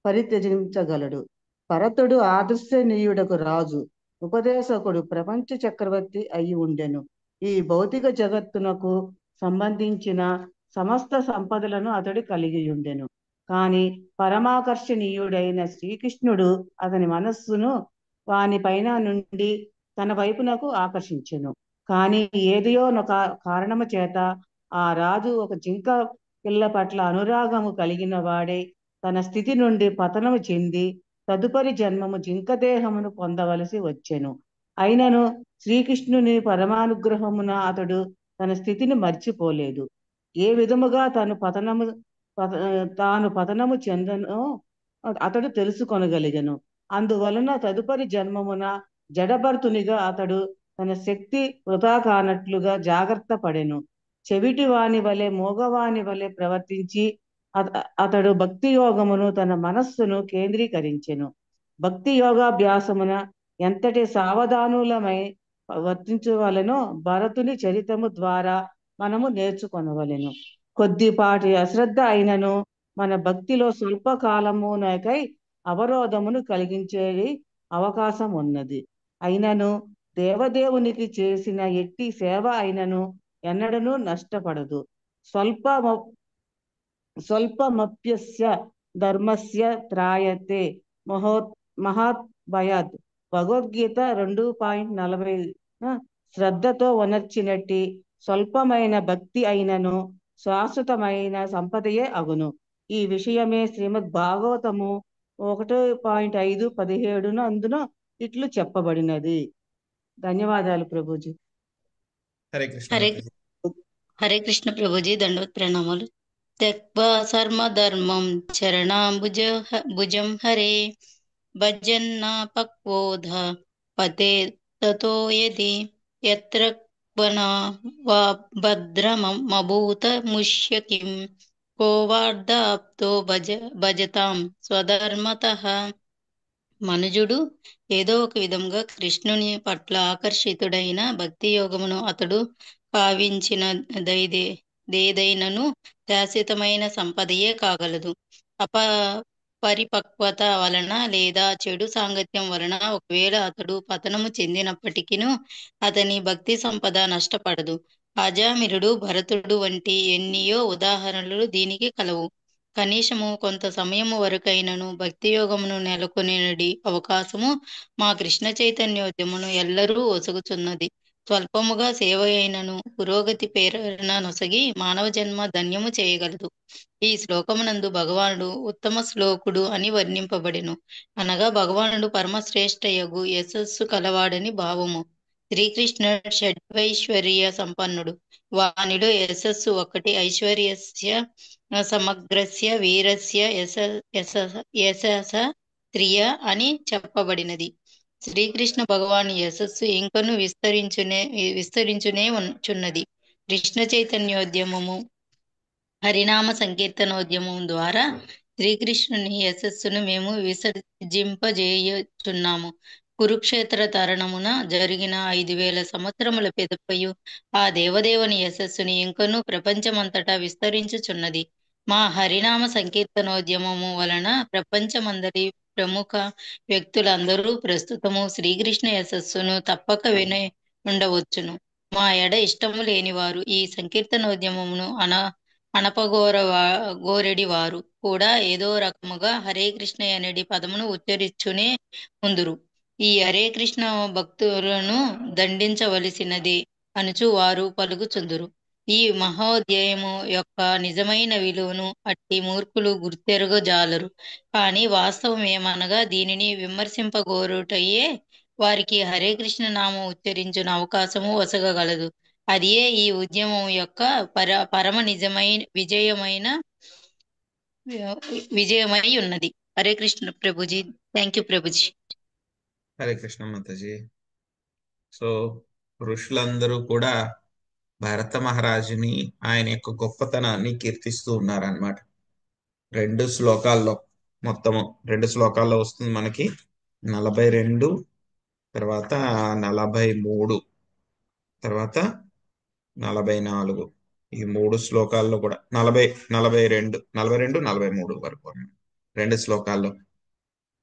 పరిత్యజించగలడు. భరతుడు ఆదర్శనీయుడకు రాజు, ఉపదేశకుడు, ప్రపంచ చక్రవర్తి అయి ఉండెను. ఈ భౌతిక జగత్తునకు సంబంధించిన సమస్త సంపదలను అతడు కలిగి ఉండెను. కాని పరమాకర్షణీయుడైన శ్రీకృష్ణుడు అతని మనస్సును వాని పైన నుండి తన వైపునకు ఆకర్షించెను. కానీ ఏదియో ఒక కారణము చేత ఆ రాజు ఒక జింక పిల్ల పట్ల అనురాగము కలిగిన వాడే తన స్థితి నుండి పతనము చెంది తదుపరి జన్మము జింక దేహమును పొందవలసి వచ్చెను. అయినను శ్రీకృష్ణుని పరమానుగ్రహమున అతడు తన స్థితిని మర్చిపోలేదు. ఏ విధముగా తాను పతనము చెందనో అతడు తెలుసుకొనగలిగను. అందువలన తదుపరి జన్మమున జడభర్తునిగా అతడు తన శక్తి వృధా కానట్లుగా జాగ్రత్త పడెను. చెవిటి వాని వలె మోగవాని వలె ప్రవర్తించి అతడు భక్తి యోగమును తన మనస్సును కేంద్రీకరించెను. భక్తి యోగాభ్యాసమున ఎంతటి సావధానులమై వర్తించవలెనో భరతుని చరితము ద్వారా మనము నేర్చుకొనవలెను. కొద్దిపాటి అశ్రద్ధ అయినను మన భక్తిలో స్వల్ప కాలమునకై అవరోధమును కలిగించేది అవకాశం ఉన్నది. అయినను దేవదేవునికి చేసిన ఎట్టి సేవ అయినను ఎన్నడను నష్టపడదు. స్వల్పమప్యస్య ధర్మస్య త్రాయతే మహాత్ భయాత్. భగవద్గీత 2:40. శ్రద్ధతో వనర్చినట్టి స్వల్పమైన భక్తి అయినను శాశ్వతమైన సంపదయే అగును. ఈ విషయమే శ్రీమద్ భాగవతము 1:5-17 అందున ఇట్లు చెప్పబడినది. ధన్యవాదాలు ప్రభుజీ. హరే కృష్ణ. హరే కృష్ణ ప్రభుజీ, దండవత్ ప్రణామాలు. త్యక్వా సర్వధర్మం చరణాంబుజం హరే భజన్నా పక్వోధ పతే తతో యది యత్ర క్వనా వా భద్రమభూత ముష్యకిం కో వార్ధాప్తో భజతాం స్వధర్మతః. మనుజుడు ఏదో ఒక విధంగా కృష్ణుని పట్ల ఆకర్షితుడైన భక్తి యోగమును అతడు కావించినదేదైనను శాశ్వతమైన సంపదయే కాగలదు. పరిపక్వత వలన లేదా చెడు సాంగత్యం వలన ఒకవేళ అతడు పతనము చెందినప్పటికీను అతని భక్తి సంపద నష్టపడదు. అజామిరుడు, భరతుడు వంటి ఎన్నియో ఉదాహరణలు దీనికి కలవు. కనీసము కొంత సమయము వరకైనను భక్తి యోగమును నెలకొనేది అవకాశము మా కృష్ణ చైతన్యోద్యమును ఎల్లరూ ఒసగుచున్నది. స్వల్పముగా సేవ అయినను పురోగతి ప్రేరణ నొసగి మానవ జన్మ ధన్యము చేయగలదు. ఈ శ్లోకమునందు భగవానుడు ఉత్తమ శ్లోకుడు అని వర్ణింపబడెను. అనగా భగవానుడు పరమశ్రేష్టయగు యశస్సు కలవాడని భావము. శ్రీకృష్ణుడు షడ్వైశ్వర్య సంపన్నుడు. వానిలో యశస్సు ఒకటి, ఐశ్వర్యస్య సమగ్రస్య వీరస్య యశస త్రియ అని చెప్పబడినది. శ్రీకృష్ణ భగవాని యశస్సు ఇంకను విస్తరించునే చున్నది. కృష్ణ చైతన్యోద్యమము, హరినామ సంకీర్తనోద్యమం ద్వారా శ్రీకృష్ణుని యశస్సును మేము విసర్జింపజేయుచున్నాము. కురుక్షేత్ర తరణమున జరిగిన 5000 సంవత్సరముల పెదపయు ఆ దేవదేవుని యశస్సుని ఇంకను ప్రపంచమంతటా విస్తరించుచున్నది. మా హరినామ సంకీర్తనోద్యమము వలన ప్రపంచమందరి ప్రముఖ వ్యక్తులందరూ ప్రస్తుతము శ్రీకృష్ణ యశస్సును తప్పక విని ఉండవచ్చును. మా ఎడ ఇష్టము లేని వారు ఈ సంకీర్తనోద్యమమును గోరెడి వారు కూడా ఏదో రకముగా హరే కృష్ణ అనేది పదమును ఉచ్చరించునే ఉందురు. ఈ హరే కృష్ణ భక్తులను దండించవలసినది అనుచు వారు పలుకుచుందురు. ఈ మహోధ్యాయము యొక్క నిజమైన విలువను అట్టి మూర్ఖులు గుర్తెరగజాలరు. కానీ వాస్తవం ఏమనగా దీనిని విమర్శింపగోరుటయే వారికి హరే కృష్ణ నామం ఉచ్చరించిన అవకాశము వసగగలదు. అదియే ఈ ఉద్యమం యొక్క పరమ నిజమైన విజయమై ఉన్నది. హరే కృష్ణ ప్రభుజీ. Thank you Prabhuji. హరే కృష్ణ మాతాజీ. సో ఋషులందరూ కూడా భరత మహారాజుని ఆయన యొక్క గొప్పతనాన్ని కీర్తిస్తూ ఉన్నారనమాట. 2 శ్లోకాల్లో, మొత్తము 2 శ్లోకాల్లో వస్తుంది మనకి. 42, తర్వాత 43, తర్వాత 44, ఈ 3 శ్లోకాల్లో కూడా 42, 43 వరకు 2 శ్లోకాల్లో.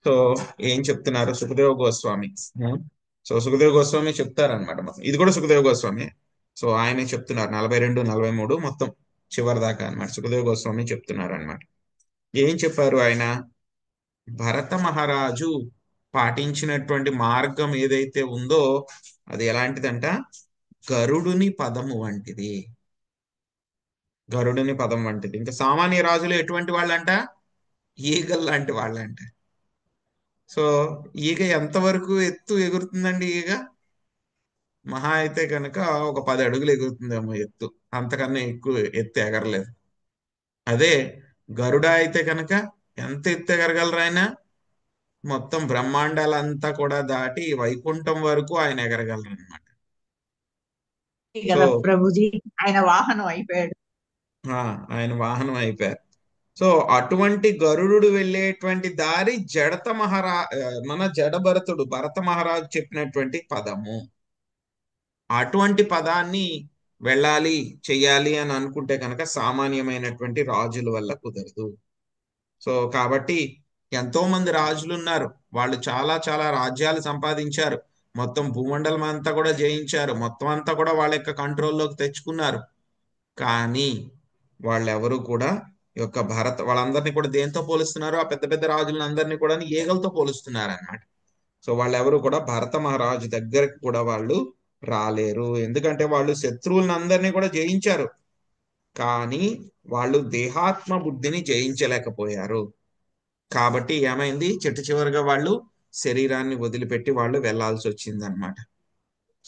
సో ఏం చెప్తున్నారు సుఖదేవ గోస్వామి? సో సుఖదేవ గోస్వామి చెప్తారనమాట. మొత్తం ఇది కూడా సుఖదేవ గోస్వామి. సో ఆయనే చెప్తున్నారు 42, 43 మొత్తం చివరి దాకా అనమాట. సుఖదేవ గోస్వామి చెప్తున్నారు అనమాట. ఏం చెప్పారు ఆయన? భరత మహారాజు పాటించినటువంటి మార్గం ఏదైతే ఉందో అది ఎలాంటిదంట? గరుడుని పదము వంటిది. గరుడుని పదం వంటిది. ఇంకా సామాన్య రాజులు ఎటువంటి వాళ్ళంట? ఈగల్ లాంటి వాళ్ళంట. సో ఈగ ఎంతవరకు ఎత్తు ఎగురుతుందండి? ఈగ మహా అయితే కనుక ఒక 10 అడుగులు ఎగురుతుందేమో ఎత్తు, అంతకన్నా ఎక్కువ ఎత్తు ఎగరలేదు. అదే గరుడ అయితే కనుక ఎంత ఎత్తు ఎగరగలరు ఆయన? మొత్తం బ్రహ్మాండాలంతా కూడా దాటి వైకుంఠం వరకు ఆయన ఎగరగలరు అనమాట. కదా సో ప్రభుజీ, ఆయన వాహనం అయిపోయాడు. ఆయన వాహనం అయిపోయారు. సో అటువంటి గరుడు వెళ్ళేటువంటి దారి మన జడభరతుడు భరత మహారాజు చెప్పినటువంటి పదము. అటువంటి పదాన్ని వెళ్ళాలి, చెయ్యాలి అని అనుకుంటే కనుక సామాన్యమైనటువంటి రాజుల వల్ల కుదరదు. సో కాబట్టి ఎంతో మంది రాజులు ఉన్నారు. వాళ్ళు చాలా చాలా రాజ్యాలు సంపాదించారు. మొత్తం భూమండలం అంతా కూడా జయించారు. మొత్తం అంతా కూడా వాళ్ళ యొక్క కంట్రోల్లోకి తెచ్చుకున్నారు. కానీ వాళ్ళెవరూ కూడా వాళ్ళందరినీ కూడా దేంతో పోలుస్తున్నారు? ఆ పెద్ద పెద్ద రాజులను అందరినీ కూడా ఈగలతో పోలుస్తున్నారు అన్నమాట. సో వాళ్ళెవరు కూడా భరత మహారాజు దగ్గరకు కూడా వాళ్ళు రాలేరు. ఎందుకంటే వాళ్ళు శత్రువులను అందరినీ కూడా జయించారు, కానీ వాళ్ళు దేహాత్మ బుద్ధిని జయించలేకపోయారు. కాబట్టి ఏమైంది? చివరిగా వాళ్ళు శరీరాన్ని వదిలిపెట్టి వాళ్ళు వెళ్లాల్సి వచ్చింది అనమాట.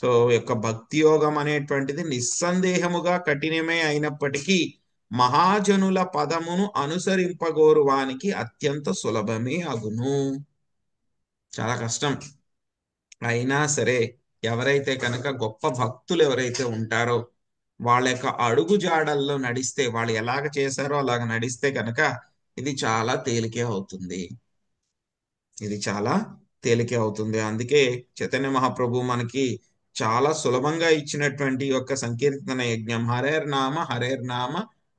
సో యొక్క భక్తి యోగం అనేటువంటిది నిస్సందేహముగా కఠినమే అయినప్పటికీ మహాజనుల పదమును అనుసరింపగోరు వానికి అత్యంత సులభమే అగును. చాలా కష్టం అయినా సరే ఎవరైతే కనుక గొప్ప భక్తులు ఎవరైతే ఉంటారో వాళ్ళ యొక్క అడుగు జాడల్లో నడిస్తే, వాళ్ళు ఎలాగ చేశారో అలాగ నడిస్తే కనుక ఇది చాలా తేలికే అవుతుంది. ఇది చాలా తేలికే అవుతుంది. అందుకే చైతన్య మహాప్రభు మనకి చాలా సులభంగా ఇచ్చినటువంటి యొక్క సంకీర్తన యజ్ఞం హరేర్నామ హరేర్నామ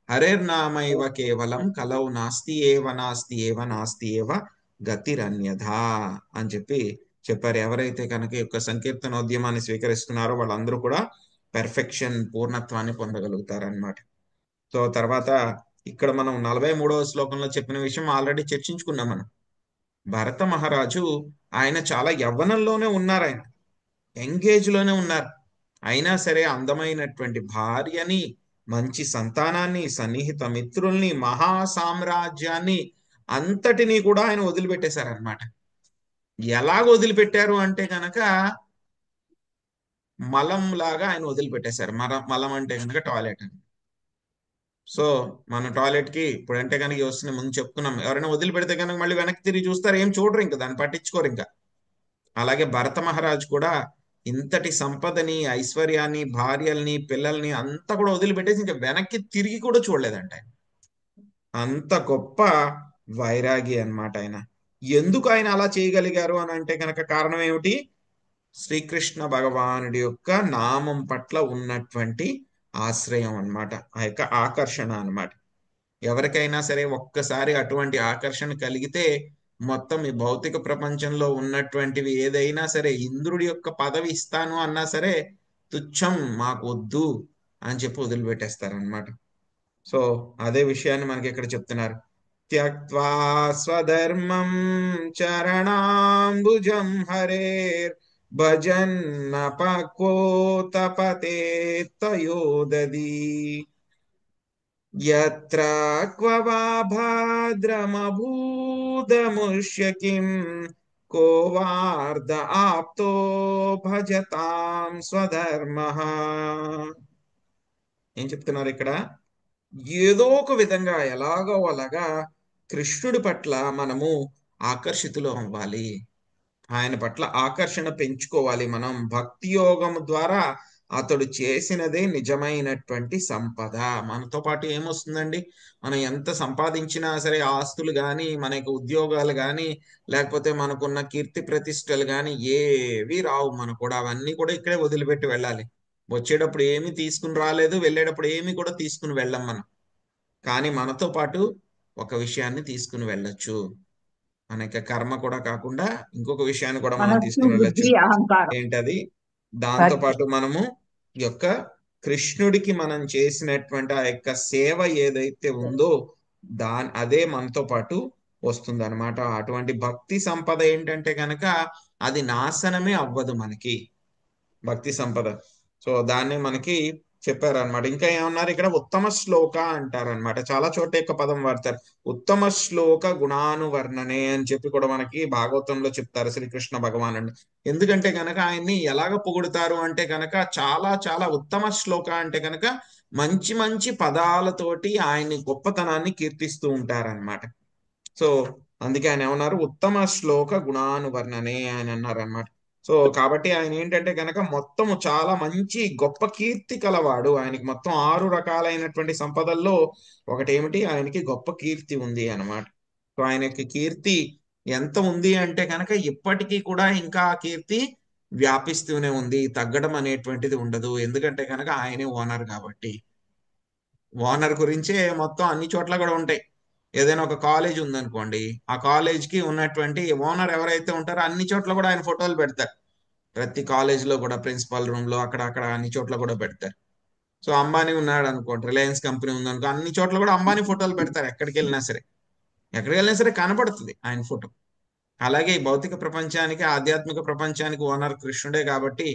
హరేర్నామైవ కేవలం కలౌ నాస్తి ఏవ నాస్తి ఏవ నాస్తి ఏవ గతిరన్యథా అని చెప్పారు. ఎవరైతే కనుక యొక్క సంకీర్తనోద్యమాన్ని స్వీకరిస్తున్నారో వాళ్ళందరూ కూడా పెర్ఫెక్షన్, పూర్ణత్వాన్ని పొందగలుగుతారనమాట. సో తర్వాత ఇక్కడ మనం 43వ శ్లోకంలో చెప్పిన విషయం ఆల్రెడీ చర్చించుకున్నాం మనం. భరత మహారాజు ఆయన చాలా యవ్వనంలోనే ఉన్నారు, ఆయన యంగేజ్ లోనే ఉన్నారు. అయినా సరే అందమైనటువంటి భార్యని, మంచి సంతానాన్ని, సన్నిహిత మిత్రుల్ని, మహా సామ్రాజ్యాన్ని అంతటినీ కూడా ఆయన వదిలిపెట్టేశారనమాట. ఎలాగ వదిలిపెట్టారు అంటే కనుక మలం లాగా ఆయన వదిలిపెట్టేశారు. మలం అంటే కనుక టాయిలెట్ అని. సో మన టాయిలెట్ కి ఇప్పుడు అంటే కనుక వస్తున్న ముందు చెప్పుకున్నాం, ఎవరైనా వదిలిపెడితే కనుక మళ్ళీ వెనక్కి తిరిగి చూస్తారు, ఏం చూడరు, ఇంకా దాన్ని పట్టించుకోరు ఇంకా. అలాగే భరత మహారాజు కూడా ఇంతటి సంపదని, ఐశ్వర్యాన్ని, భార్యల్ని, పిల్లల్ని అంతా కూడా వదిలిపెట్టేసి ఇంకా వెనక్కి తిరిగి కూడా చూడలేదంట ఆయన. అంత గొప్ప వైరాగి అన్నమాట ఆయన. ఎందుకు ఆయన అలా చేయగలిగారు అని అంటే కనుక కారణం ఏమిటి? శ్రీకృష్ణ భగవానుడి యొక్క నామం పట్ల ఉన్నటువంటి ఆశ్రయం అన్నమాట, ఆ యొక్క ఆకర్షణ అన్నమాట. ఎవరికైనా సరే ఒక్కసారి అటువంటి ఆకర్షణ కలిగితే మొత్తం ఈ భౌతిక ప్రపంచంలో ఉన్నటువంటివి ఏదైనా సరే, ఇంద్రుడి యొక్క పదవి ఇస్తాను అన్నా సరే తుచ్చం, మాకు వద్దు అని చెప్పి వదిలిపెట్టేస్తారనమాట. సో అదే విషయాన్ని మనకి ఇక్కడ చెప్తున్నారు. త్యక్త్వా స్వధర్మం చరణాంబుజం హరేర్ భజన్న పక్వోతపతే తయోదది యత్ర క్వ వా భాద్రమభూదముష్యకిం కో వార్ధ ఆప్తో భజతాం స్వధర్మః. ఏం చెప్తున్నారు ఇక్కడ? ఏదో ఒక విధంగా ఎలాగో అలాగా కృష్ణుడి పట్ల మనము ఆకర్షితులు అవ్వాలి, ఆయన పట్ల ఆకర్షణ పెంచుకోవాలి. మనం భక్తి యోగం ద్వారా అతడు చేసినదే నిజమైనటువంటి సంపద. మనతో పాటు ఏమొస్తుందండి? మనం ఎంత సంపాదించినా సరే, ఆస్తులు కానీ, మనకు ఉద్యోగాలు కానీ, లేకపోతే మనకున్న కీర్తి ప్రతిష్టలు కానీ ఏవి రావు. మనకు కూడా అవన్నీ కూడా ఇక్కడే వదిలిపెట్టి వెళ్ళాలి. వచ్చేటప్పుడు ఏమి తీసుకుని రాలేదు, వెళ్ళేటప్పుడు ఏమి కూడా తీసుకుని వెళ్ళం మనం. కానీ మనతో పాటు ఒక విషయాన్ని తీసుకుని వెళ్ళొచ్చు. మన యొక్క కర్మ కూడా కాకుండా ఇంకొక విషయాన్ని కూడా మనం మనస్సు, తీసుకుని వెళ్ళొచ్చు. బుద్ధి, అహంకారం. ఏంటది? దాంతో పాటు మనము ఈ యొక్క కృష్ణుడికి మనం చేసినటువంటి ఆ యొక్క సేవ ఏదైతే ఉందో అదే మనతో పాటు వస్తుంది అనమాట. అటువంటి భక్తి సంపద ఏంటంటే కనుక అది నాశనమే అవ్వదు మనకి, భక్తి సంపద. సో దాన్ని మనకి చెప్పారనమాట. ఇంకా ఏమన్నారు ఇక్కడ? ఉత్తమ శ్లోక అంటారనమాట. చాలా చోట యొక్క పదం వాడతారు, ఉత్తమ శ్లోక గుణానువర్ణనే అని చెప్పి కూడా మనకి భాగవతంలో చెప్తారు శ్రీకృష్ణ భగవానుడు. ఎందుకంటే కనుక ఆయన్ని ఎలాగ పొగుడుతారు అంటే కనుక చాలా చాలా ఉత్తమ శ్లోక అంటే కనుక మంచి మంచి పదాలతోటి ఆయన్ని గొప్పతనాన్ని కీర్తిస్తూ ఉంటారనమాట. సో అందుకే ఆయన ఏమన్నారు? ఉత్తమ శ్లోక గుణానువర్ణనే ఆయన అన్నారు అనమాట. సో కాబట్టి ఆయన ఏంటంటే కనుక మొత్తము చాలా మంచి గొప్ప కీర్తి కలవాడు. ఆయనకి మొత్తం 6 రకాలైనటువంటి సంపదల్లో ఒకటేమిటి? ఆయనకి గొప్ప కీర్తి ఉంది అన్నమాట. సో ఆయనకి కీర్తి ఎంత ఉంది అంటే కనుక ఇప్పటికీ కూడా ఇంకా ఆ కీర్తి వ్యాపిస్తూనే ఉంది, తగ్గడం అనేటువంటిది ఉండదు. ఎందుకంటే కనుక ఆయనే ఓనర్ కాబట్టి. ఓనర్ గురించే మొత్తం అన్ని చోట్ల కూడా ఉంటాయి. ఏదైనా ఒక కాలేజ్ ఉందనుకోండి, ఆ కాలేజ్ కి ఉన్నటువంటి ఓనర్ ఎవరైతే ఉంటారో అన్ని చోట్ల కూడా ఆయన ఫోటోలు పెడతారు. ప్రతి కాలేజ్ లో కూడా ప్రిన్సిపల్ రూమ్ లో అక్కడ అక్కడ అన్ని చోట్ల కూడా పెడతారు. సో అంబానీ ఉన్నాడు అనుకోండి, రిలయన్స్ కంపెనీ ఉందనుకో, అన్ని చోట్ల కూడా అంబానీ ఫోటోలు పెడతారు. ఎక్కడికి వెళ్ళినా సరే, ఎక్కడికి వెళ్ళినా సరే కనపడుతుంది ఆయన ఫోటో. అలాగే ఈ భౌతిక ప్రపంచానికి, ఆధ్యాత్మిక ప్రపంచానికి ఓనర్ కృష్ణుడే కాబట్టి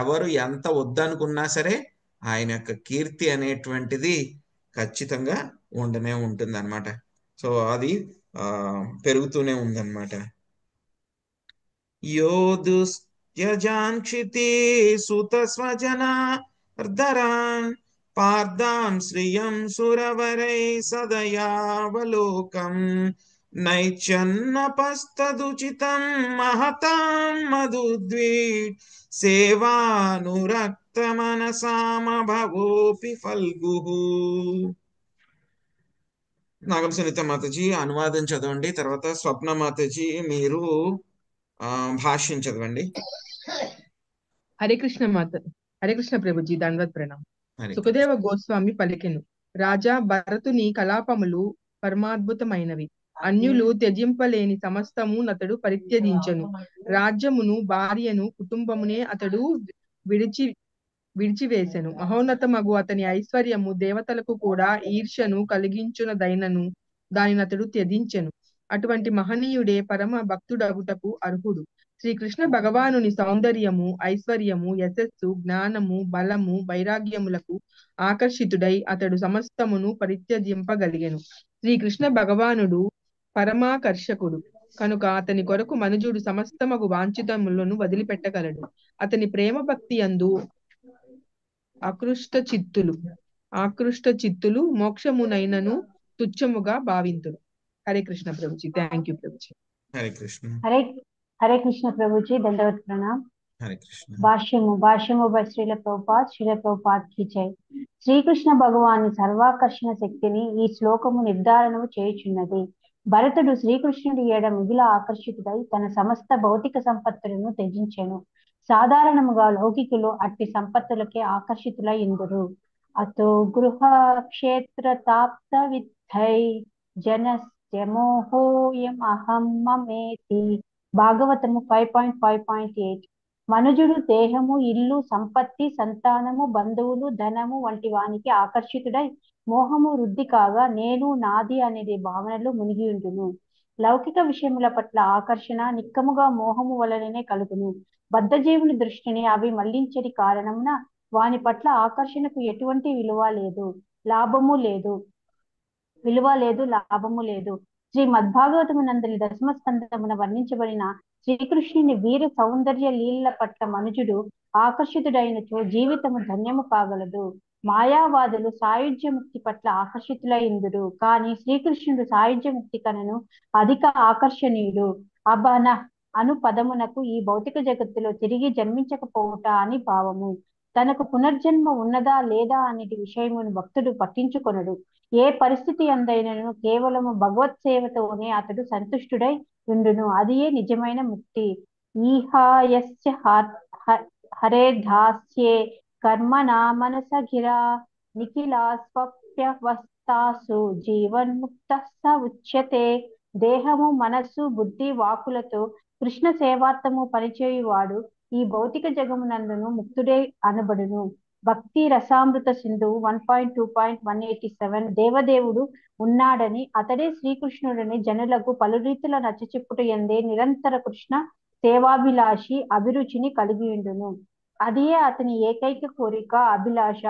ఎవరు ఎంత వద్దనుకున్నా సరే ఆయన యొక్క కీర్తి అనేటువంటిది ఖచ్చితంగా ఉండనే ఉంటుంది అనమాట. సో అది పెరుగుతూనే ఉందన్నమాట. యో దుస్త్యజాంక్షితే సుత స్వజనా ర్ధరాన్ పార్దాం శ్రియం సురవరై సదయావలోకం నైచన్నపస్తదుచితం మహతాం మధుద్వీట్ సేవానురక్త మనసామభవోపి ఫల్గుః. నాగం సునీత మాతాజీ అనువాదం చదవండి, తర్వాత స్వప్న మాతాజీ మీరు భాష్యం చదవండి. హరే కృష్ణ హరే కృష్ణ ప్రభుజీ, దండవత్ ప్రణామం. హరే సుఖదేవ గోస్వామి పలికెను, రాజా భరతుని కలాపములు పరమాద్భుతమైనవి. అన్యులు త్యజింపలేని సమస్తము అతడు పరిత్యజించెను. రాజ్యమును, భార్యను, కుటుంబమునే అతడు విడిచివేసెను. మహోన్నతమగు అతని ఐశ్వర్యము దేవతలకు కూడా ఈర్ష్యను కలిగించునదైనను దానిని అతడు త్యజించెను. అటువంటి మహనీయుడే పరమ భక్తుడగుటకు అర్హుడు. శ్రీకృష్ణ భగవానుని సౌందర్యము, ఐశ్వర్యము, యశస్సు, జ్ఞానము, బలము, వైరాగ్యములకు ఆకర్షితుడై అతడు సమస్తమును పరిత్యజింపగలిగెను. శ్రీకృష్ణ భగవానుడు పరమాకర్షకుడు కనుక అతని కొరకు మనుజుడు సమస్తమగు వాంఛితములను వదిలిపెట్టగలడు. అతని ప్రేమ భక్తి యందు ఆకృష్ట చిత్తులు మోక్షమునైనను తుచ్చముగా భావింతుడు. హరే కృష్ణ ప్రభుజీ. Thank you Prabhuji. హరే కృష్ణ. హరే కృష్ణ ప్రభుజీ, దండవత్ ప్రణామ్. హరే కృష్ణ. భాష్యము బై శ్రీల ప్రభుపాద్ కి జై. శ్రీకృష్ణ భగవాని సర్వాకర్షణ శక్తిని ఈ శ్లోకము నిర్ధారణము చేయుచున్నది. భరతుడు శ్రీకృష్ణుడి ఏడ మిగిల ఆకర్షితుడై తన సమస్త భౌతిక సంపత్తులను త్యజించెను. సాధారణముగా లౌకికులు అట్టి సంపత్తులకే ఆకర్షితులై ఇందురు. అతో గృహ క్షేత్ర తాప్త విద్ధై జనస్య మోహోయం అహం మమేతి. భాగవతము 5.5.8. మనుజుడు దేహము, ఇల్లు, సంపత్తి, సంతానము, బంధువులు, ధనము వంటి వానికి ఆకర్షితుడై మోహము వృద్ధి కాగా నేను, నాది అనేది భావనలు మునిగి ఉండును. లౌకిక విషయముల పట్ల ఆకర్షణ నిక్కముగా మోహము వలననే కలుగును. బద్ధజీవుని దృష్టిని అవి మళ్లించడి కారణమున వాని పట్ల ఆకర్షణకు ఎటువంటి విలువ లేదు, లాభము లేదు. లాభము లేదు. శ్రీ మద్భాగవతము నందలి దశమ స్కందమున వర్ణించబడిన శ్రీకృష్ణుని వీర సౌందర్య లీలల పట్ల మనుజుడు ఆకర్షితుడైనచో జీవితము ధన్యము కాగలదు. మాయావాదులు సాయుధ్య ముక్తి పట్ల ఆకర్షితులైందురు, కానీ శ్రీకృష్ణుడు సాయుధ్య ముక్తి కనను అధిక ఆకర్షణీయుడు. అబన అను పదమునకు ఈ భౌతిక జగత్తులో తిరిగి జన్మించకపోవుట అని భావము. తనకు పునర్జన్మ ఉన్నదా లేదా అనేది విషయమును భక్తుడు పట్టించుకొనడు. ఏ పరిస్థితి అందైనను కేవలము భగవత్ సేవతోనే అతడు సంతుష్టుడై ఉండును. అది ఏ నిజమైన ముక్తి. ఈహాయస్య హరే ధాస్యే కర్మణా మనస గిరా నిఖిలా స్వప్యవస్థాసు జీవన్ముక్త స ఉచ్యతే. దేహము, మనస్సు, బుద్ధి, వాకులతో కృష్ణ సేవార్థము పనిచేయువాడు ఈ భౌతిక జగమునందును ముక్తుడే అనబడును. భక్తి రసామృత సింధు 1.2.187 దేవదేవుడు ఉన్నాడని, అతడే శ్రీకృష్ణుడని జనులకు పలు రీతుల నచ్చచెప్పుట ఎందే నిరంతర కృష్ణ సేవాభిలాషి అభిరుచిని కలిగియుండును. అదియే అతని ఏకైక కోరిక, అభిలాష.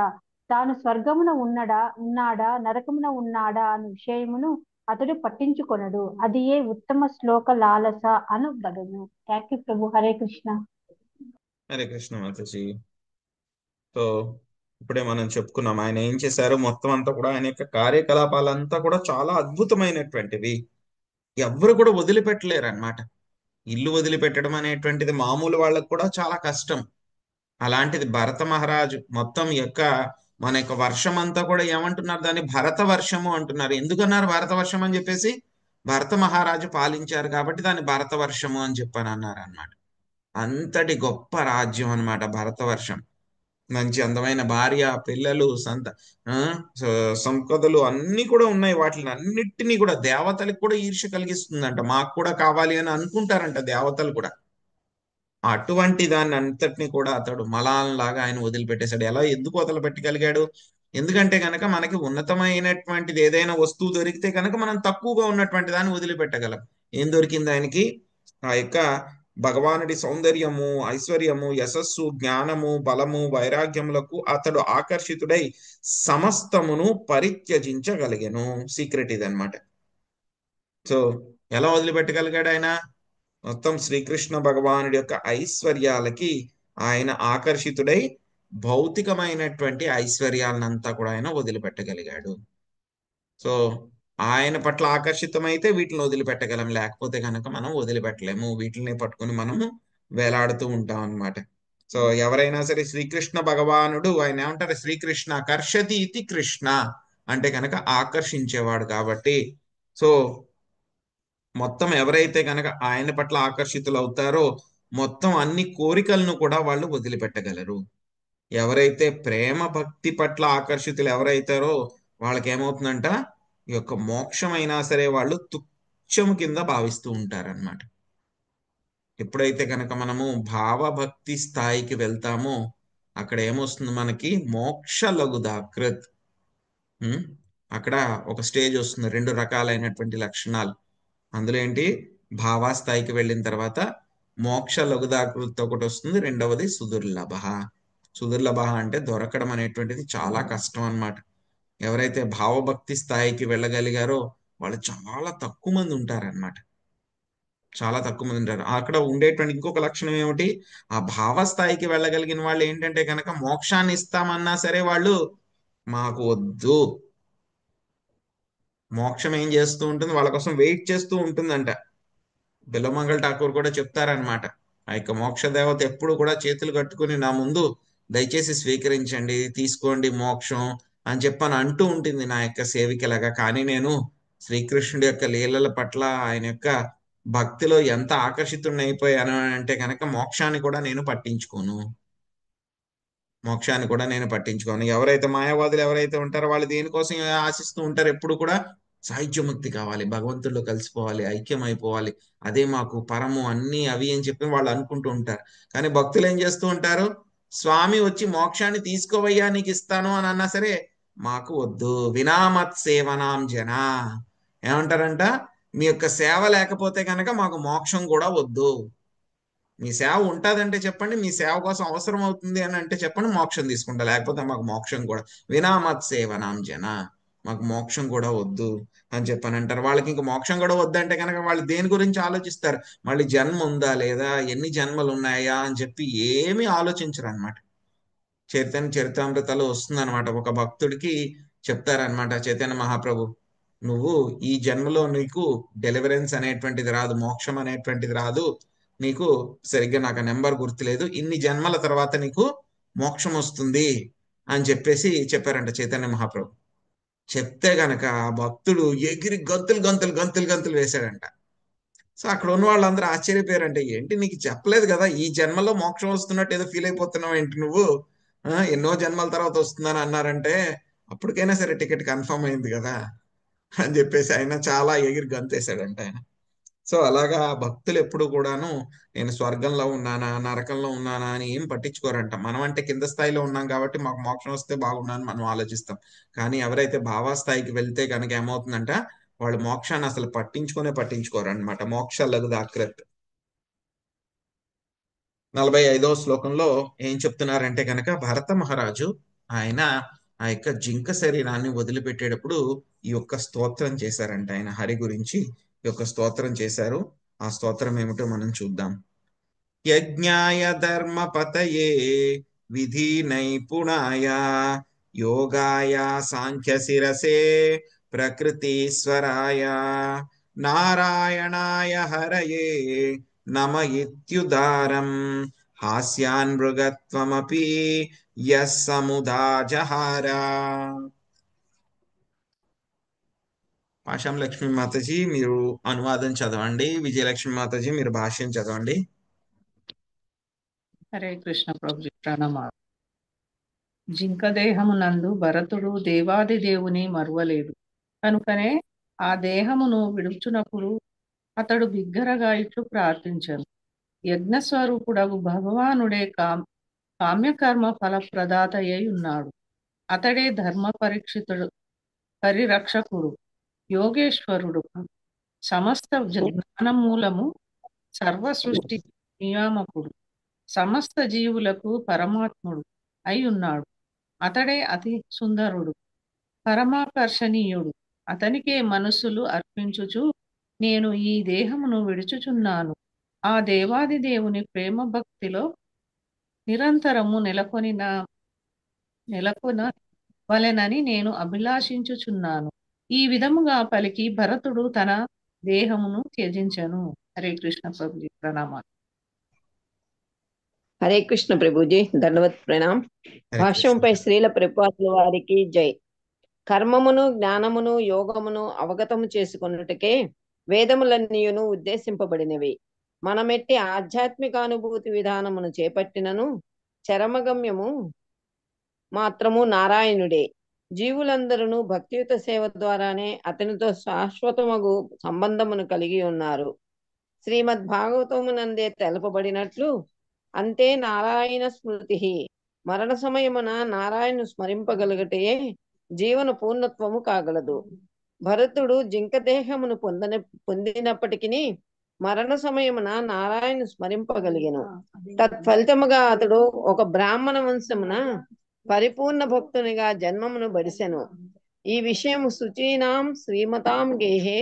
తాను స్వర్గమున ఉన్నాడా నరకమున ఉన్నాడా అను విషయమును అతడు పట్టించుకొనడు. అది ఏ ఉత్తమ శ్లోక లాలస అనబడును. థ్యాంక్ యూ ప్రభు. హరే కృష్ణ. హరే కృష్ణ మాతాజీ. సో ఇప్పుడే మనం చెప్పుకున్నాం ఆయన ఏం చేశారు మొత్తం అంతా కూడా, ఆయన యొక్క కార్యకలాపాలంతా కూడా చాలా అద్భుతమైనటువంటివి. ఎవ్వరు కూడా వదిలిపెట్టలేరు అన్నమాట. ఇల్లు వదిలిపెట్టడం అనేటువంటిది మామూలు వాళ్ళకు కూడా చాలా కష్టం. అలాంటిది భరత మహారాజు మొత్తం మన యొక్క వర్షం అంతా కూడా ఏమంటున్నారు, దాన్ని భరత వర్షము అంటున్నారు. ఎందుకన్నారు భరత వర్షం అని చెప్పేసి? భరత మహారాజు పాలించారు కాబట్టి దాన్ని భరత వర్షము అని చెప్పని అన్నారు అన్నమాట. అంతటి గొప్ప రాజ్యం అన్నమాట భరత వర్షం. మంచి అందమైన భార్య, పిల్లలు, సంపదలు అన్ని కూడా ఉన్నాయి. వాటిని అన్నిటినీ కూడా దేవతలకు కూడా ఈర్ష్య కలిగిస్తుందంట. మాకు కూడా కావాలి అని అనుకుంటారంట దేవతలు కూడా. అటువంటి దాన్ని అంతటిని కూడా అతడు మలాన్లాగా ఆయన వదిలిపెట్టేశాడు. ఎందుకు వదిలిపెట్టగలిగాడు? ఎందుకంటే కనుక మనకి ఉన్నతమైనటువంటిది ఏదైనా వస్తువు దొరికితే కనుక మనం తక్కువగా ఉన్నటువంటి దాన్ని వదిలిపెట్టగలం. ఏం దొరికింది ఆయనకి? ఆ యొక్క భగవానుడి సౌందర్యము, ఐశ్వర్యము, యశస్సు, జ్ఞానము, బలము, వైరాగ్యములకు అతడు ఆకర్షితుడై సమస్తమును పరిత్యజించగలిగాను. సీక్రెట్ ఇది అనమాట. సో ఎలా వదిలిపెట్టగలిగాడు ఆయన? మొత్తం శ్రీకృష్ణ భగవానుడి యొక్క ఐశ్వర్యాలకి ఆయన ఆకర్షితుడై భౌతికమైనటువంటి ఐశ్వర్యాలనంతా కూడా ఆయన వదిలిపెట్టగలిగాడు. సో ఆయన పట్ల ఆకర్షితమైతే వీటిని వదిలిపెట్టగలం, లేకపోతే కనుక మనం వదిలిపెట్టలేము. వీటిని పట్టుకుని మనము వేలాడుతూ ఉంటాం అన్నమాట. సో ఎవరైనా సరే శ్రీకృష్ణ భగవానుడు ఆయన ఏమంటారు, శ్రీకృష్ణ కర్షతి ఇది కృష్ణ అంటే కనుక ఆకర్షించేవాడు కాబట్టి. సో మొత్తం ఎవరైతే కనుక ఆయన పట్ల ఆకర్షితులు అవుతారో మొత్తం అన్ని కోరికలను కూడా వాళ్ళు వదిలిపెట్టగలరు. ఎవరైతే ప్రేమ భక్తి పట్ల ఆకర్షితులు ఎవరైతారో వాళ్ళకి ఏమవుతుందంట, ఈ యొక్క మోక్షమైనా సరే వాళ్ళు తుచ్చము కింద భావిస్తూ ఉంటారన్నమాట. ఎప్పుడైతే కనుక మనము భావభక్తి స్థాయికి వెళ్తామో అక్కడ ఏమొస్తుంది, మనకి మోక్ష లఘుదాకృత్. అక్కడ ఒక స్టేజ్ వస్తుంది, 2 రకాలైనటువంటి లక్షణాలు. అందులో ఏంటి, భావాస్థాయికి వెళ్ళిన తర్వాత మోక్ష లఘుదాకృతి ఒకటి వస్తుంది, రెండవది సుదుర్లభ. సుదుర్లభ అంటే దొరకడం అనేటువంటిది చాలా కష్టం అన్నమాట. ఎవరైతే భావభక్తి స్థాయికి వెళ్ళగలిగారో వాళ్ళు చాలా తక్కువ మంది ఉంటారన్నమాట. చాలా తక్కువ మంది ఉంటారు. అక్కడ ఉండేటువంటి ఇంకొక లక్షణం ఏమిటి, ఆ భావస్థాయికి వెళ్ళగలిగిన వాళ్ళు ఏంటంటే కనుక మోక్షాన్ని ఇస్తామన్నా సరే వాళ్ళు మాకు వద్దు. మోక్షం ఏం చేస్తూ ఉంటుంది, వాళ్ళ కోసం వెయిట్ చేస్తూ ఉంటుందంట. బిల్లమంగళ ఠాకూర్ కూడా చెప్తారనమాట, ఆ యొక్క మోక్ష దేవత ఎప్పుడు కూడా చేతులు కట్టుకుని నా ముందు దయచేసి స్వీకరించండి, తీసుకోండి మోక్షం అని చెప్పని అంటూ ఉంటుంది నా యొక్క సేవికలాగా. కానీ నేను శ్రీకృష్ణుడి యొక్క లీలల పట్ల ఆయన యొక్క భక్తిలో ఎంత ఆకర్షితుడిని అయిపోయాను అంటే కనుక మోక్షాన్ని కూడా నేను పట్టించుకోను. ఎవరైతే మాయావాదులు ఎవరైతే ఉంటారో వాళ్ళు దేనికోసం ఆశిస్తూ ఉంటారు, ఎప్పుడు కూడా సాహిత్యముక్తి కావాలి, భగవంతుల్లో కలిసిపోవాలి, ఐక్యం అయిపోవాలి, అదే మాకు పరము, అన్ని అవి అని చెప్పి వాళ్ళు అనుకుంటూ ఉంటారు. కానీ భక్తులు ఏం చేస్తూ ఉంటారు, స్వామి వచ్చి మోక్షాన్ని తీసుకోవయ్యా నీకు ఇస్తాను అని అన్నా సరే మాకు వద్దు. వినామత్ సేవనాం జన ఏమంటారంట, మీ యొక్క సేవ లేకపోతే కనుక మాకు మోక్షం కూడా వద్దు. మీ సేవ ఉంటదంటే చెప్పండి, మీ సేవ కోసం అవసరం అవుతుంది అని అంటే చెప్పండి, మోక్షం తీసుకుంటా, లేకపోతే మాకు మోక్షం కూడా వినామత్ సేవనాం జన, మాకు మోక్షం కూడా వద్దు అని చెప్పని అంటారు. వాళ్ళకి ఇంక మోక్షం కూడా వద్దంటే కనుక వాళ్ళు దేని గురించి ఆలోచిస్తారు? మళ్ళీ జన్మ ఉందా లేదా, ఎన్ని జన్మలు ఉన్నాయా అని చెప్పి ఏమీ ఆలోచించరు అనమాట. చైతన్య చరితామృతలో వస్తుందన్నమాట. ఒక భక్తుడికి చెప్తారనమాట చైతన్య మహాప్రభు, నువ్వు ఈ జన్మలో నీకు డెలివరెన్స్ అనేటువంటిది రాదు, మోక్షం అనేటువంటిది రాదు, నీకు సరిగ్గా నాకు ఆ నెంబర్ గుర్తులేదు, ఇన్ని జన్మల తర్వాత నీకు మోక్షం వస్తుంది అని చెప్పేసి చెప్పారంట చైతన్య మహాప్రభు. చెప్తే గనక ఆ భక్తుడు ఎగిరి గంతులు గంతులు గంతులు గంతులు వేశాడంట. సో అక్కడ ఉన్న వాళ్ళందరూ ఆశ్చర్యపోయారంటే, ఏంటి నీకు చెప్పలేదు కదా ఈ జన్మలో మోక్షం వస్తున్నట్టు ఏదో ఫీల్ అయిపోతున్నావు ఏంటి నువ్వు, ఎన్నో జన్మల తర్వాత వస్తుందని అన్నారంటే, అప్పటికైనా సరే టికెట్ కన్ఫర్మ్ అయింది కదా అని చెప్పేసి ఆయన చాలా ఎగిరి గంతేశాడంట ఆయన. సో అలాగా భక్తులు ఎప్పుడు కూడాను నేను స్వర్గంలో ఉన్నానా నరకంలో ఉన్నానా అని ఏం పట్టించుకోరంట. మనం అంటే కింద స్థాయిలో ఉన్నాం కాబట్టి మాకు మోక్షం వస్తే బాగున్నాను మనం ఆలోచిస్తాం. కానీ ఎవరైతే భావాస్థాయికి వెళ్తే కనుక ఏమవుతుందంట, వాళ్ళు మోక్షాన్ని అసలు పట్టించుకోరు అనమాట. మోక్షాలకు దాక్రత్ 45వ శ్లోకంలో ఏం చెప్తున్నారంటే కనుక, భరత మహారాజు ఆయన ఆ యొక్క జింక శరీరాన్ని వదిలిపెట్టేటప్పుడు ఈ యొక్క స్తోత్రం చేశారంట. ఆయన హరి గురించి ఈ యొక్క స్తోత్రం చేశారు. ఆ స్తోత్రం ఏమిటో మనం చూద్దాం. యజ్ఞాయ ధర్మపతయే విధి నైపుణాయ యోగాయ సాంఖ్య శిరసే ప్రకృతీశ్వరాయ నారాయణాయ హరయే నమ ఇత్యుదారం హాస్యాన్ మృగత్వమపి యస్ సముదాజహార. పాషాం లక్ష్మీ మాతాజీ మీరు అనువాదం చదవండి, విజయలక్ష్మి మాతాజీ మీరు భాష్యం చదవండి. హరే కృష్ణ ప్రభుజీ ప్రణామాలు. జింక దేహమునందు భరతుడు దేవాది దేవుని మరువలేదు కనుకనే ఆ దేహమును విడుచునప్పుడు అతడు బిగ్గరగా ఇట్లు ప్రార్థించను, యజ్ఞస్వరూపుడగు భగవానుడే కామ్యకర్మ ఫలప్రదాత అయి ఉన్నాడు. అతడే ధర్మ పరీక్షితుడు, పరిరక్షకుడు, యోగేశ్వరుడు, సమస్త జ్ఞానం మూలము, సర్వ సృష్టి నియామకుడు, సమస్త జీవులకు పరమాత్ముడు అయి ఉన్నాడు. అతడే అతి సుందరుడు, పరమాకర్షణీయుడు. అతనికే మనస్సులు అర్పించుచు నేను ఈ దేహమును విడుచుచున్నాను. ఆ దేవాది దేవుని ప్రేమ భక్తిలో నిరంతరము నెలకొన వలెనని నేను అభిలాషించుచున్నాను. ఈ విధముగా పలికి భరతుడు తన దేహమును త్యజించను. హరే కృష్ణ ప్రభుజీ ప్రణామాలు. హరే కృష్ణ ప్రభుజీ దండవత్ ప్రణాం. భాష్యంపై శ్రీల ప్రభుపాదుల వారికి జై. కర్మమును జ్ఞానమును యోగమును అవగతము చేసుకొనుటకే వేదములన్నీయును ఉద్దేశింపబడినవి. మనమెట్టి ఆధ్యాత్మిక అనుభూతి విధానమును చేపట్టినను చరమగమ్యము మాత్రము నారాయణుడే. జీవులందరూ భక్తియుత సేవ ద్వారానే అతనితో శాశ్వతమగు సంబంధమును కలిగి ఉన్నారు. శ్రీమద్ భాగవతమునందే తెలపబడినట్లు అంతే నారాయణ స్మృతి. మరణ సమయమున నారాయణను స్మరింపగలుగటే జీవన పూర్ణత్వము కాగలదు. భరతుడు జింక దేహమును పొందినప్పటికీ మరణ సమయమున నారాయణ స్మరింపగలిగెను. తత్ఫలితముగా అతడు ఒక బ్రాహ్మణ వంశమున పరిపూర్ణ భక్తునిగా జన్మమును బడిసెను. ఈ విషయము శుచీనాం శ్రీమతాం గేహే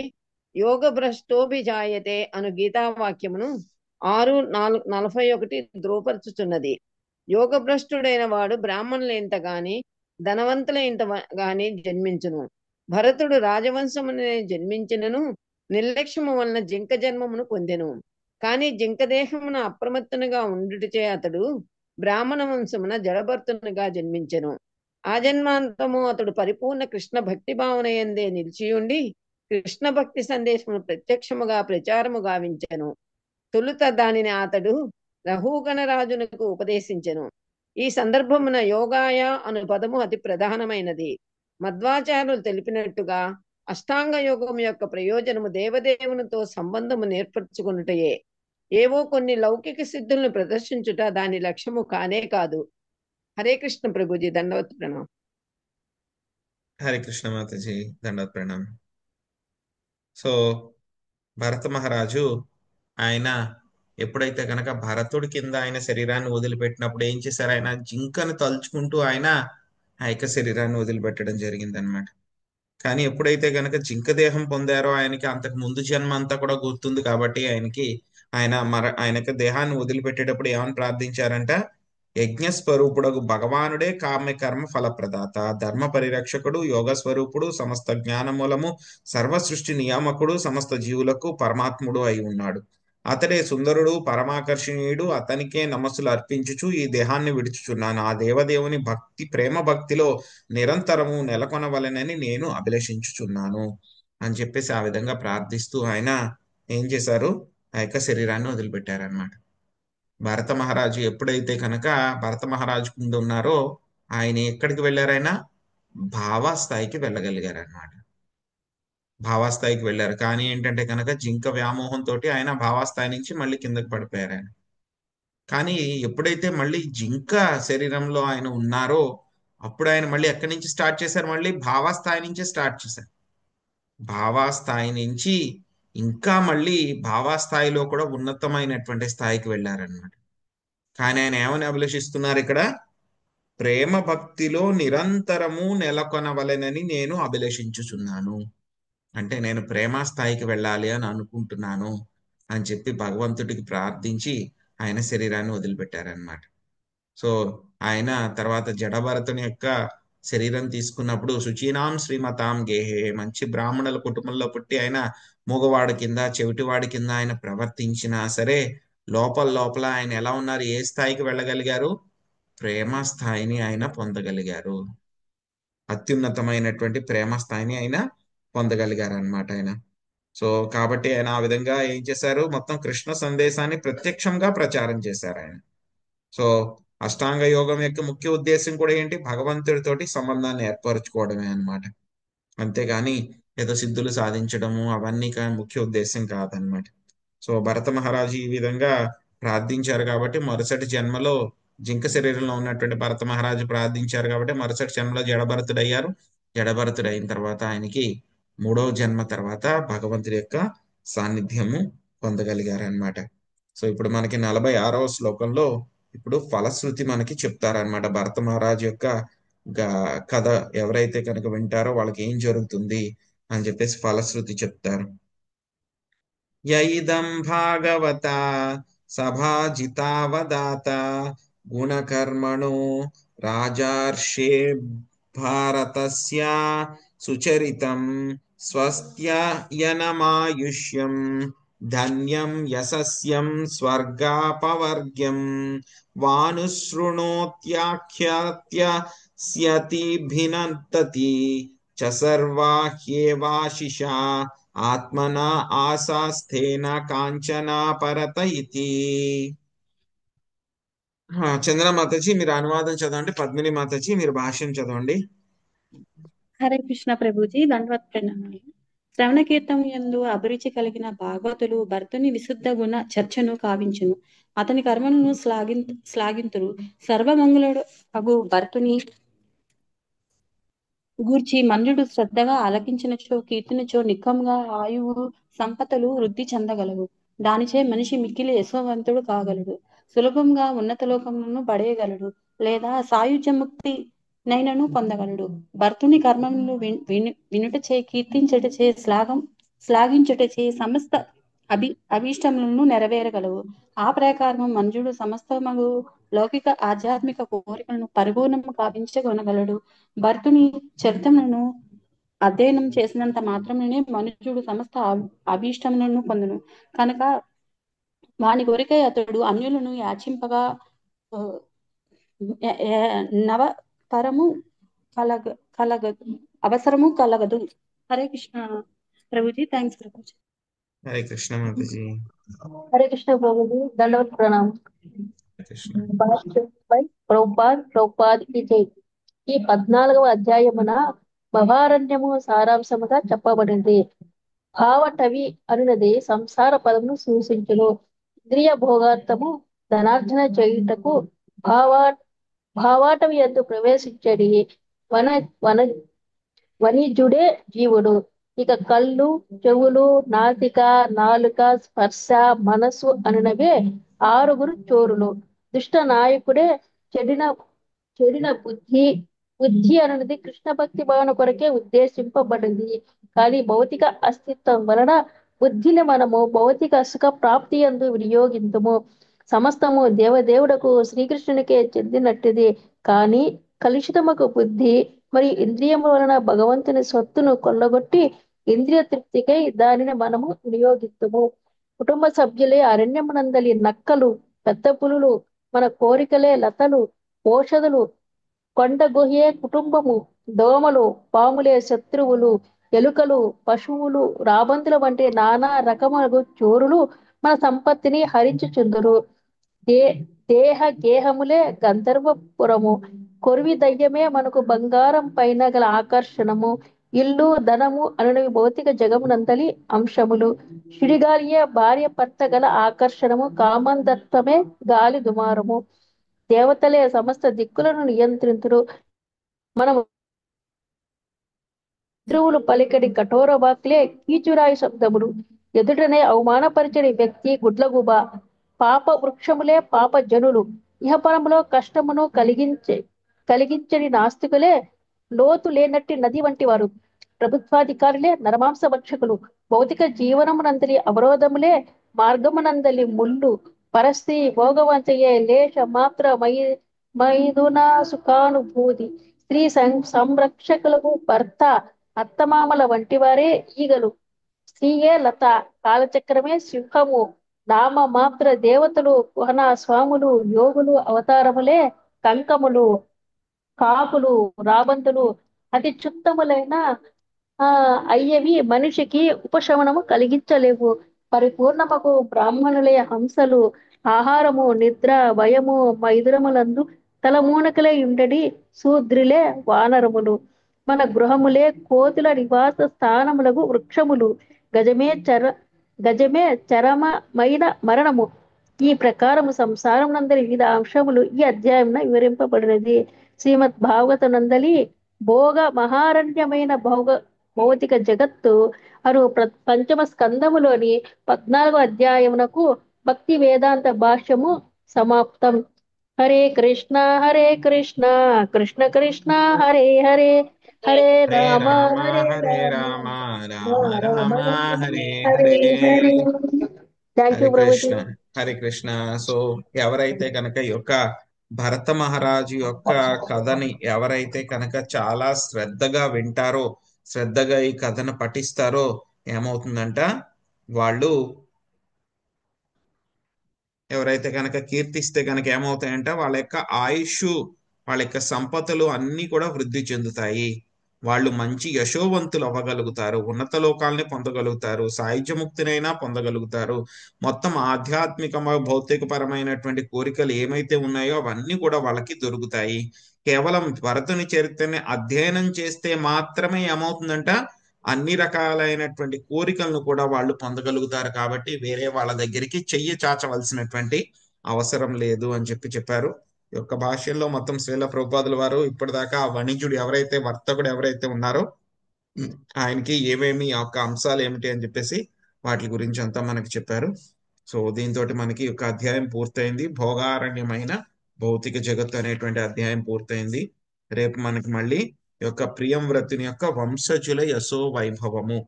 యోగ భ్రష్టోభిజాయతే అను గీతావాక్యమును 6:41 ధృవపరచుచున్నది. యోగ భ్రష్టుడైన వాడు బ్రాహ్మణుల ఇంట గాని ధనవంతుల ఇంట గాని జన్మించును. భరతుడు రాజవంశమునే జన్మించినను నిర్లక్ష్యము వలన జింక జన్మమును పొందెను. కాని జింక దేహమున అప్రమత్తునిగా ఉండుటచే అతడు బ్రాహ్మణ వంశమున జడభర్తునిగా జన్మించెను. ఆ జన్మాంతము అతడు పరిపూర్ణ కృష్ణ భక్తి భావనయందే నిలిచియుండి కృష్ణ భక్తి సందేశమును ప్రత్యక్షముగా ప్రచారము గావించెను. తొలుత దానిని అతడు రఘుగణరాజునకు ఉపదేశించెను. ఈ సందర్భమున యోగాయ అను పదము అతి ప్రధానమైనది. మధ్వాచార్యులు తెలిపినట్టుగా అష్టాంగ యోగం యొక్క ప్రయోజనము దేవదేవునితో సంబంధము నేర్పరచుకున్నటయే. ఏవో కొన్ని లౌకిక సిద్ధులను ప్రదర్శించుట దాని లక్ష్యము కానే కాదు. హరే కృష్ణ ప్రభుజీ దండవత్ ప్రణాం. హరే కృష్ణ మాతాజీ దండవత్ ప్రణాం. సో భరత మహారాజు ఆయన ఎప్పుడైతే కనుక భరతుడి కింద ఆయన శరీరాన్ని వదిలిపెట్టినప్పుడు ఏం చేశారు, ఆయన జింకను తలుచుకుంటూ ఆయన ఆ యొక్క శరీరాన్ని వదిలిపెట్టడం జరిగిందనమాట. కానీ ఎప్పుడైతే గనక జింక దేహం పొందారో ఆయనకి అంతకు ముందు జన్మ అంతా కూడా గుర్తుంది కాబట్టి ఆయనకి దేహాన్ని వదిలిపెట్టేటప్పుడు ఏమని ప్రార్థించారంట, యజ్ఞ స్వరూపుడగు భగవానుడే కామ్య కర్మ ఫలప్రదాత, ధర్మ పరిరక్షకుడు, యోగ స్వరూపుడు, సమస్త జ్ఞానమూలము, సర్వ సృష్టి నియామకుడు, సమస్త జీవులకు పరమాత్ముడు అయి ఉన్నాడు. అతడే సుందరుడు, పరమాకర్షణీయుడు, అతనికే నమస్సులు అర్పించుచు ఈ దేహాన్ని విడుచుచున్నాను. ఆ దేవదేవుని ప్రేమ భక్తిలో నిరంతరము నెలకొనవలెనని నేను అభిలషించుచున్నాను అని చెప్పేసి ఆ విధంగా ప్రార్థిస్తూ ఆయన ఏం చేశారు, ఆ యొక్క శరీరాన్ని వదిలిపెట్టారనమాట. భరత మహారాజు ఎప్పుడైతే కనుక భరత మహారాజు కింద ఉన్నారో ఆయన ఎక్కడికి వెళ్ళారైనా భావాస్థాయికి వెళ్ళగలిగారు అనమాట. భావాస్థాయికి వెళ్ళారు. కానీ ఏంటంటే కనుక జింక వ్యామోహంతో ఆయన భావాస్థాయి నుంచి మళ్ళీ కిందకి పడిపోయారు ఆయన. కానీ ఎప్పుడైతే మళ్ళీ జింక శరీరంలో ఆయన ఉన్నారో అప్పుడు ఆయన మళ్ళీ ఎక్కడి నుంచి స్టార్ట్ చేశారు, మళ్ళీ భావాస్థాయి నుంచే స్టార్ట్ చేశారు. భావాస్థాయి నుంచి ఇంకా మళ్ళీ భావాస్థాయిలో కూడా ఉన్నతమైనటువంటి స్థాయికి వెళ్ళారనమాట. కానీ ఆయన ఏమని అభిలషిస్తున్నారు ఇక్కడ, ప్రేమ భక్తిలో నిరంతరము నెలకొనవలెనని నేను అభిలషించుచున్నాను. అంటే నేను ప్రేమ స్థాయికి వెళ్ళాలి అని అనుకుంటున్నాను అని చెప్పి భగవంతుడికి ప్రార్థించి ఆయన శరీరాన్ని వదిలిపెట్టారనమాట. సో ఆయన తర్వాత జడభరతుని యొక్క శరీరం తీసుకున్నప్పుడు శుచీనాం శ్రీమతాం గేహే, మంచి బ్రాహ్మణుల కుటుంబంలో పుట్టి ఆయన మూగవాడి కింద చెవిటివాడి కింద ఆయన ప్రవర్తించినా సరే లోపల ఆయన ఎలా ఉన్నారు, ఏ స్థాయికి వెళ్ళగలిగారు, ప్రేమ స్థాయిని ఆయన పొందగలిగారు. అత్యున్నతమైనటువంటి ప్రేమ స్థాయిని ఆయన పొందగలిగారు అనమాట ఆయన. సో కాబట్టి ఆయన ఆ విధంగా ఏం చేశారు, మొత్తం కృష్ణ సందేశాన్ని ప్రత్యక్షంగా ప్రచారం చేశారు ఆయన. సో అష్టాంగ యోగం యొక్క ముఖ్య ఉద్దేశం కూడా ఏంటి, భగవంతుడితోటి సంబంధాన్ని ఏర్పరచుకోవడమే అన్నమాట. అంతేగాని ఏదో సిద్ధులు సాధించడము అవన్నీ ముఖ్య ఉద్దేశం కాదనమాట. సో భరత మహారాజు ఈ విధంగా ప్రార్థించారు కాబట్టి మరుసటి జన్మలో జింక శరీరంలో ఉన్నటువంటి భరత మహారాజు ప్రార్థించారు కాబట్టి మరుసటి జన్మలో జడభరతుడయ్యారు. జడభరతుడైన తర్వాత ఆయనకి 3వ జన్మ తర్వాత భగవంతుడి యొక్క సాన్నిధ్యము పొందగలిగారు అనమాట. సో ఇప్పుడు మనకి 46వ శ్లోకంలో ఇప్పుడు ఫలశ్రుతి మనకి చెప్తారనమాట. భరత మహారాజు యొక్క కథ ఎవరైతే కనుక వింటారో వాళ్ళకి ఏం జరుగుతుంది అని చెప్పేసి ఫలశ్రుతి చెప్తారు. యయిదం భాగవత సభాజితావదాత గుణకర్మణో రాజర్షే భారతస్య సుచరితం స్వస్త్యయనమాయుష్యం ధన్యం యశస్యం స్వర్గాపవర్గ్యం వానుశృణోత్యాఖ్యాత్యస్యతిభినంతతి చ సర్వా హ్యేవాశిషా ఆత్మనా ఆశాస్థేన కాంచనా పరత ఇతి. చంద్ర మాతాజీ మీరు అనువాదం చదవండి, పద్మిని మాతాజీ మీరు భాష్యం చదవండి. హరే కృష్ణ ప్రభుజీ, దండవత్ ప్రణామాలు. శ్రవణ కీర్తనం యందు అభిరుచి కలిగిన భాగవతులు భరతుని విశుద్ధ గుణ చర్చను కావించును, అతని కర్మలను శ్లాఘింతురు. సర్వమంగళుడు అగు భరతుని గూర్చి మన్యుడు శ్రద్ధగా ఆలకించినచో కీర్తినచో నిక్కముగా ఆయువు సంపదలు వృద్ధి చెందగలవు. దానిచే మనిషి మిక్కిలి యశోవంతుడు కాగలడు, సులభంగా ఉన్నత లోకములను పడేయగలడు, లేదా సాయుధ్యముక్తి నైనను పొందగలడు. భర్తుని కర్మములు వినుటచే కీర్తించటచే శ్లాఘించుటచే సమస్త అభీష్టములను నెరవేరగలవు. ఆ ప్రకారం మనుజుడు సమస్తమగు లౌకిక ఆధ్యాత్మిక కోరికలను పరిపూర్ణము కావించగొనగలడు. భర్తుని చరిత్రములను అధ్యయనం చేసినంత మాత్రమే మనుజుడు సమస్త అభీష్టములను పొందును. కనుక వాని కోరికై అతడు అన్యులను యాచింపగా నవపరము కలగదు, అవసరము కలగదు. హరే కృష్ణ ప్రభుజీ, థ్యాంక్స్ ప్రభుజీ. హరే కృష్ణ మాతాజీ. హరే కృష్ణ ప్రభుజీ, దండవత్ ప్రణామం. ప్రభుపాద్ కి జై. ఈ 14వ అధ్యాయమున మహారణ్యము సారాంశముగా చెప్పబడింది. భావటవి అనునది సంసార పదమును సూచించును. ఇంద్రియ భోగార్థము ధనార్జన చేయుటకు భావాటవి యందు ప్రవేశించడి వణిజుడే జీవుడు. ఇక కళ్ళు, చెవులు, నాసిక, నాలుక, స్పర్శ, మనసు అననవే 6 చోరులు. దుష్ట నాయకుడే చెడిన చెడిన బుద్ధి అనున్నది కృష్ణ భక్తి భావన కొరకే ఉద్దేశింపబడింది. కానీ భౌతిక అస్తిత్వం వలన బుద్ధిని మనము భౌతిక సుఖ ప్రాప్తి యందు వినియోగింతుము. సమస్తము దేవదేవుడకు శ్రీకృష్ణునికే చెందినట్టుది. కానీ కలుషితముకు బుద్ధి మరియు ఇంద్రియముల వలన భగవంతుని సొత్తును కొల్లగొట్టి ఇంద్రియ తృప్తికై దానిని మనము వినియోగిస్తుము. కుటుంబ సభ్యులే అరణ్యమునందలి నక్కలు, పెద్ద పులులు, మన కోరికలే లతలు, ఓషధులు, కొండ గుహే కుటుంబము, దోమలు, పాములే శత్రువులు, ఎలుకలు, పశువులు, రాబందుల వంటి నానా రకముల చోరులు మన సంపత్తిని హరించుచుందురు. దేహ గేహములే గంధర్వపురము, కొరివి దయ్యమే మనకు బంగారం పైన గల ఆకర్షణము, ఇల్లు ధనము అనునవి భౌతిక జగమునందలి అంశములు, సుడిగాలియే భార్య భర్త గల ఆకర్షణము, కామందత్వమే గాలి దుమారము, దేవతలే సమస్త దిక్కులను నియంత్రింతురు. మనము శత్రువులు పలికడి కఠోర వాక్లే కీచురాయి శబ్దములు, ఎదుటనే అవమానపరిచని వ్యక్తి గుడ్లగుబ, పాప వృక్షములే పాప జనులు, ఇహపరములో కష్టమును కలిగించని నాస్తికులే లోతు లేనట్టి నది వంటి వారు, ప్రభుత్వాధికారులే నరమాంస భక్షకులు, భౌతిక జీవనమునందలి అవరోధములే మార్గమునందలి ముళ్ళు, పరస్త్రీ భోగవంతయే లేశ మాత్ర మైదున సుఖానుభూతి, స్త్రీ సంరక్షకులకు భర్త, అత్తమామల వంటి వారే ఈగలు, స్త్రీయే లత, కాలచక్రమే సింహము, నామ మాత్ర దేవతలు, కుహన స్వాములు, యోగులు, అవతారములే కంకములు, కాకులు, రాబంతులు, అతి చుత్తములైన అయ్యవి మనిషికి ఉపశమనము కలిగించలేవు. పరిపూర్ణమకు బ్రాహ్మణులే హంసలు, ఆహారము, నిద్ర, భయము, మైదురములందు తలమూనకలై ఉండడి శూద్రులే వానరములు, మన గృహములే కోతుల నివాస స్థానములకు వృక్షములు, గజమే చరమైన మరణము. ఈ ప్రకారము సంసారం నందలి వివిధ అంశములు ఈ అధ్యాయం వివరింపబడినది. శ్రీమద్ భాగవత నందలి భోగ మహారణ్యమైన భౌతిక జగత్తు అను పంచమ స్కందములోని 14వ అధ్యాయమునకు భక్తి వేదాంత భాష్యము సమాప్తం. Hare Krishna Krishna Krishna Hare Hare, Hare Rama Hare Rama Rama Rama Hare Hare Hare. Thank you Hare Prabhuji. Krishna Hare Krishna. So ఎవరైతే కనుక ఈ యొక్క భరత మహారాజు యొక్క కథని ఎవరైతే కనుక చాలా శ్రద్ధగా వింటారో, శ్రద్ధగా ఈ కథను పఠిస్తారో ఏమవుతుందంట, వాళ్ళు ఎవరైతే కనుక కీర్తిస్తే కనుక ఏమవుతాయంట, వాళ్ళ యొక్క ఆయుష్, వాళ్ళ యొక్క సంపదలు అన్నీ కూడా వృద్ధి చెందుతాయి. వాళ్ళు మంచి యశోవంతులు అవ్వగలుగుతారు, ఉన్నత లోకాలని పొందగలుగుతారు, సాయుధ్యముక్తినైనా పొందగలుగుతారు. మొత్తం ఆధ్యాత్మిక భౌతికపరమైనటువంటి కోరికలు ఏమైతే ఉన్నాయో అవన్నీ కూడా వాళ్ళకి దొరుకుతాయి. కేవలం భరతుని చరిత్రని అధ్యయనం చేస్తే మాత్రమే ఏమవుతుందంట, అన్ని రకాలైనటువంటి కోరికలను కూడా వాళ్ళు పొందగలుగుతారు. కాబట్టి వేరే వాళ్ళ దగ్గరికి చెయ్యి చాచవలసినటువంటి అవసరం లేదు అని చెప్పారు. ఈ యొక్క భాష్యంలో మొత్తం శ్రీల ప్రభుపాదుల వారు ఇప్పటిదాకా ఆ వణిజుడు ఎవరైతే వర్తకుడు ఎవరైతే ఉన్నారో ఆయనకి ఏమేమి ఆ యొక్క అంశాలు ఏమిటి అని చెప్పేసి వాటి గురించి అంతా మనకి చెప్పారు. సో దీంతో మనకి ఒక అధ్యాయం పూర్తయింది. భోగారణ్యమైన భౌతిక జగత్తు అనేటువంటి అధ్యాయం పూర్తయింది. రేపు మనకి మళ్ళీ ఈ యొక్క ప్రియంవ్రతుని యొక్క వంశజుల యశో వైభవము,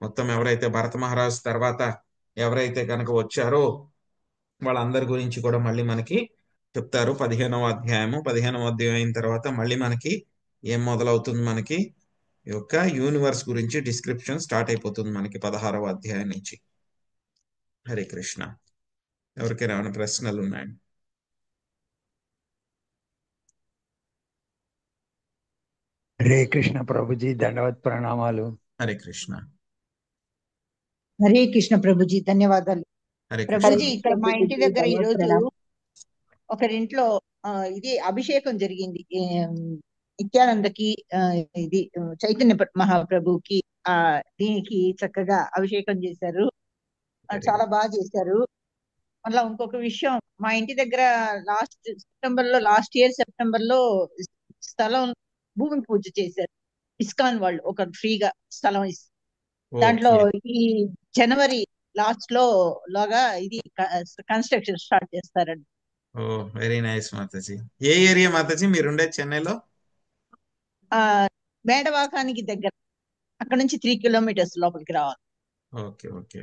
మొత్తం ఎవరైతే భరత మహారాజు తర్వాత ఎవరైతే కనుక వచ్చారో వాళ్ళందరి గురించి కూడా మళ్ళీ మనకి చెప్తారు. 15వ అధ్యాయము. 15వ అధ్యాయం అయిన తర్వాత మళ్ళీ మనకి ఏం మొదలవుతుంది, మనకి ఈ యొక్క యూనివర్స్ గురించి డిస్క్రిప్షన్ స్టార్ట్ అయిపోతుంది మనకి 16వ అధ్యాయం నుంచి. హరే కృష్ణ. ఎవరికైనా ఏమైనా ప్రశ్నలు ఉన్నాయండి? హరే కృష్ణ ప్రభుజీ, దండవత్ ప్రణామాలు. హరే కృష్ణ. హరే కృష్ణ ప్రభుజీ, ధన్యవాదాలు. హరే కృష్ణ. ప్రభుజీ, ఇక్కడ మా ఇంటి దగ్గర ఈరోజు ఒకరింట్లో ఇది అభిషేకం జరిగింది. నిత్యానందకి ఇది చైతన్య మహాప్రభుకి దీనికి చక్కగా అభిషేకం చేశారు. చాలా బాగా చేశారు. మళ్ళా ఇంకొక విషయం, మా ఇంటి దగ్గర లాస్ట్ ఇయర్ సెప్టెంబర్ లో స్థలం భూమి పూజ చేశారు. ఇస్కాన్ వాళ్ళు ఒక ఫ్రీగా స్థలం దాంట్లో ఓకే. ఈ జనవరి లాస్ట్ లోగా ఇది కన్స్ట్రక్షన్ స్టార్ట్ చేస్తారండి. ఓ వెరీ నైస్ మాతాజీ. ఏ ఏరియా మాతాజీ మీరుండే చెన్నైలో? మేడవాకానికి దగ్గర, అక్కడ నుంచి 3 కిలోమీటర్స్ లోపలికి రావాలి. Okay okay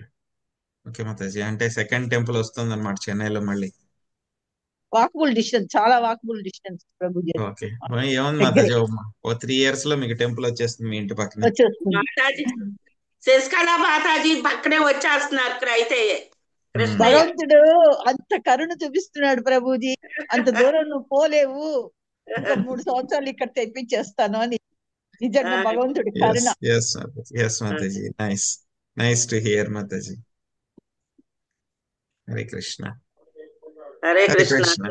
okay Mataji. అంటే సెకండ్ టెంపుల్ వస్తుంది అనమాట చెన్నైలో మళ్ళీ. వాకబుల్ డిస్టెన్స్, చాలా వాకబుల్ డిస్టెన్స్ ప్రభుజీ. ఓకే ఏముంది మాతాజీ, ఓ 3 years లో మీకు టెంపుల్ వచ్చేస్తుంది మీ ఇంటి పక్కనే. వచ్చేస్తుంది. మాతాజీ శశికళ మాతాజీ పక్కనే వచ్చేస్తున్నారు ఇక్కడ అయితే. కృష్ణయ్య భగవంతుడు అంత కరుణ చూపిస్తున్నాడు ప్రభుజీ. అంత దూరం నువ్వు పోలేవు, ఇంకా 3 సంవత్సరాలు ఇక్కడ తెప్పించేస్తాను అని. నిజంగా భగవంతుడి కరుణ. ఎస్ మాతాజీ. నైస్ టు హియర్ మాతాజీ. హరే కృష్ణ. హరే హరే కృష్ణ. కృష్ణ.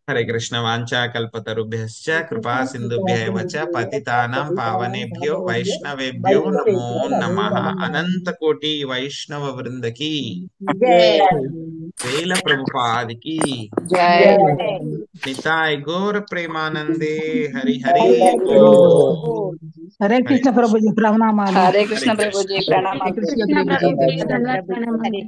హరే కృష్ణ. వాంఛా కల్పతరుభ్యశ్చ కృపా సింధుభ్యైవ చ పతితానాం పావనేభ్యో వైష్ణవేభ్యో నమో నమః. అనంత కోటి వైష్ణవ వృందకి, వేల ప్రభుపాదికి నితాయ్ గౌర ప్రేమానందే. హరి హరి బోల్. హరే కృష్ణ ప్రభుజీ ప్రణామాలు. హరే కృష్ణ ప్రభుజీ ప్రణామాలు. కృష్ణ ప్రభుజీ. ప్రభుజీ.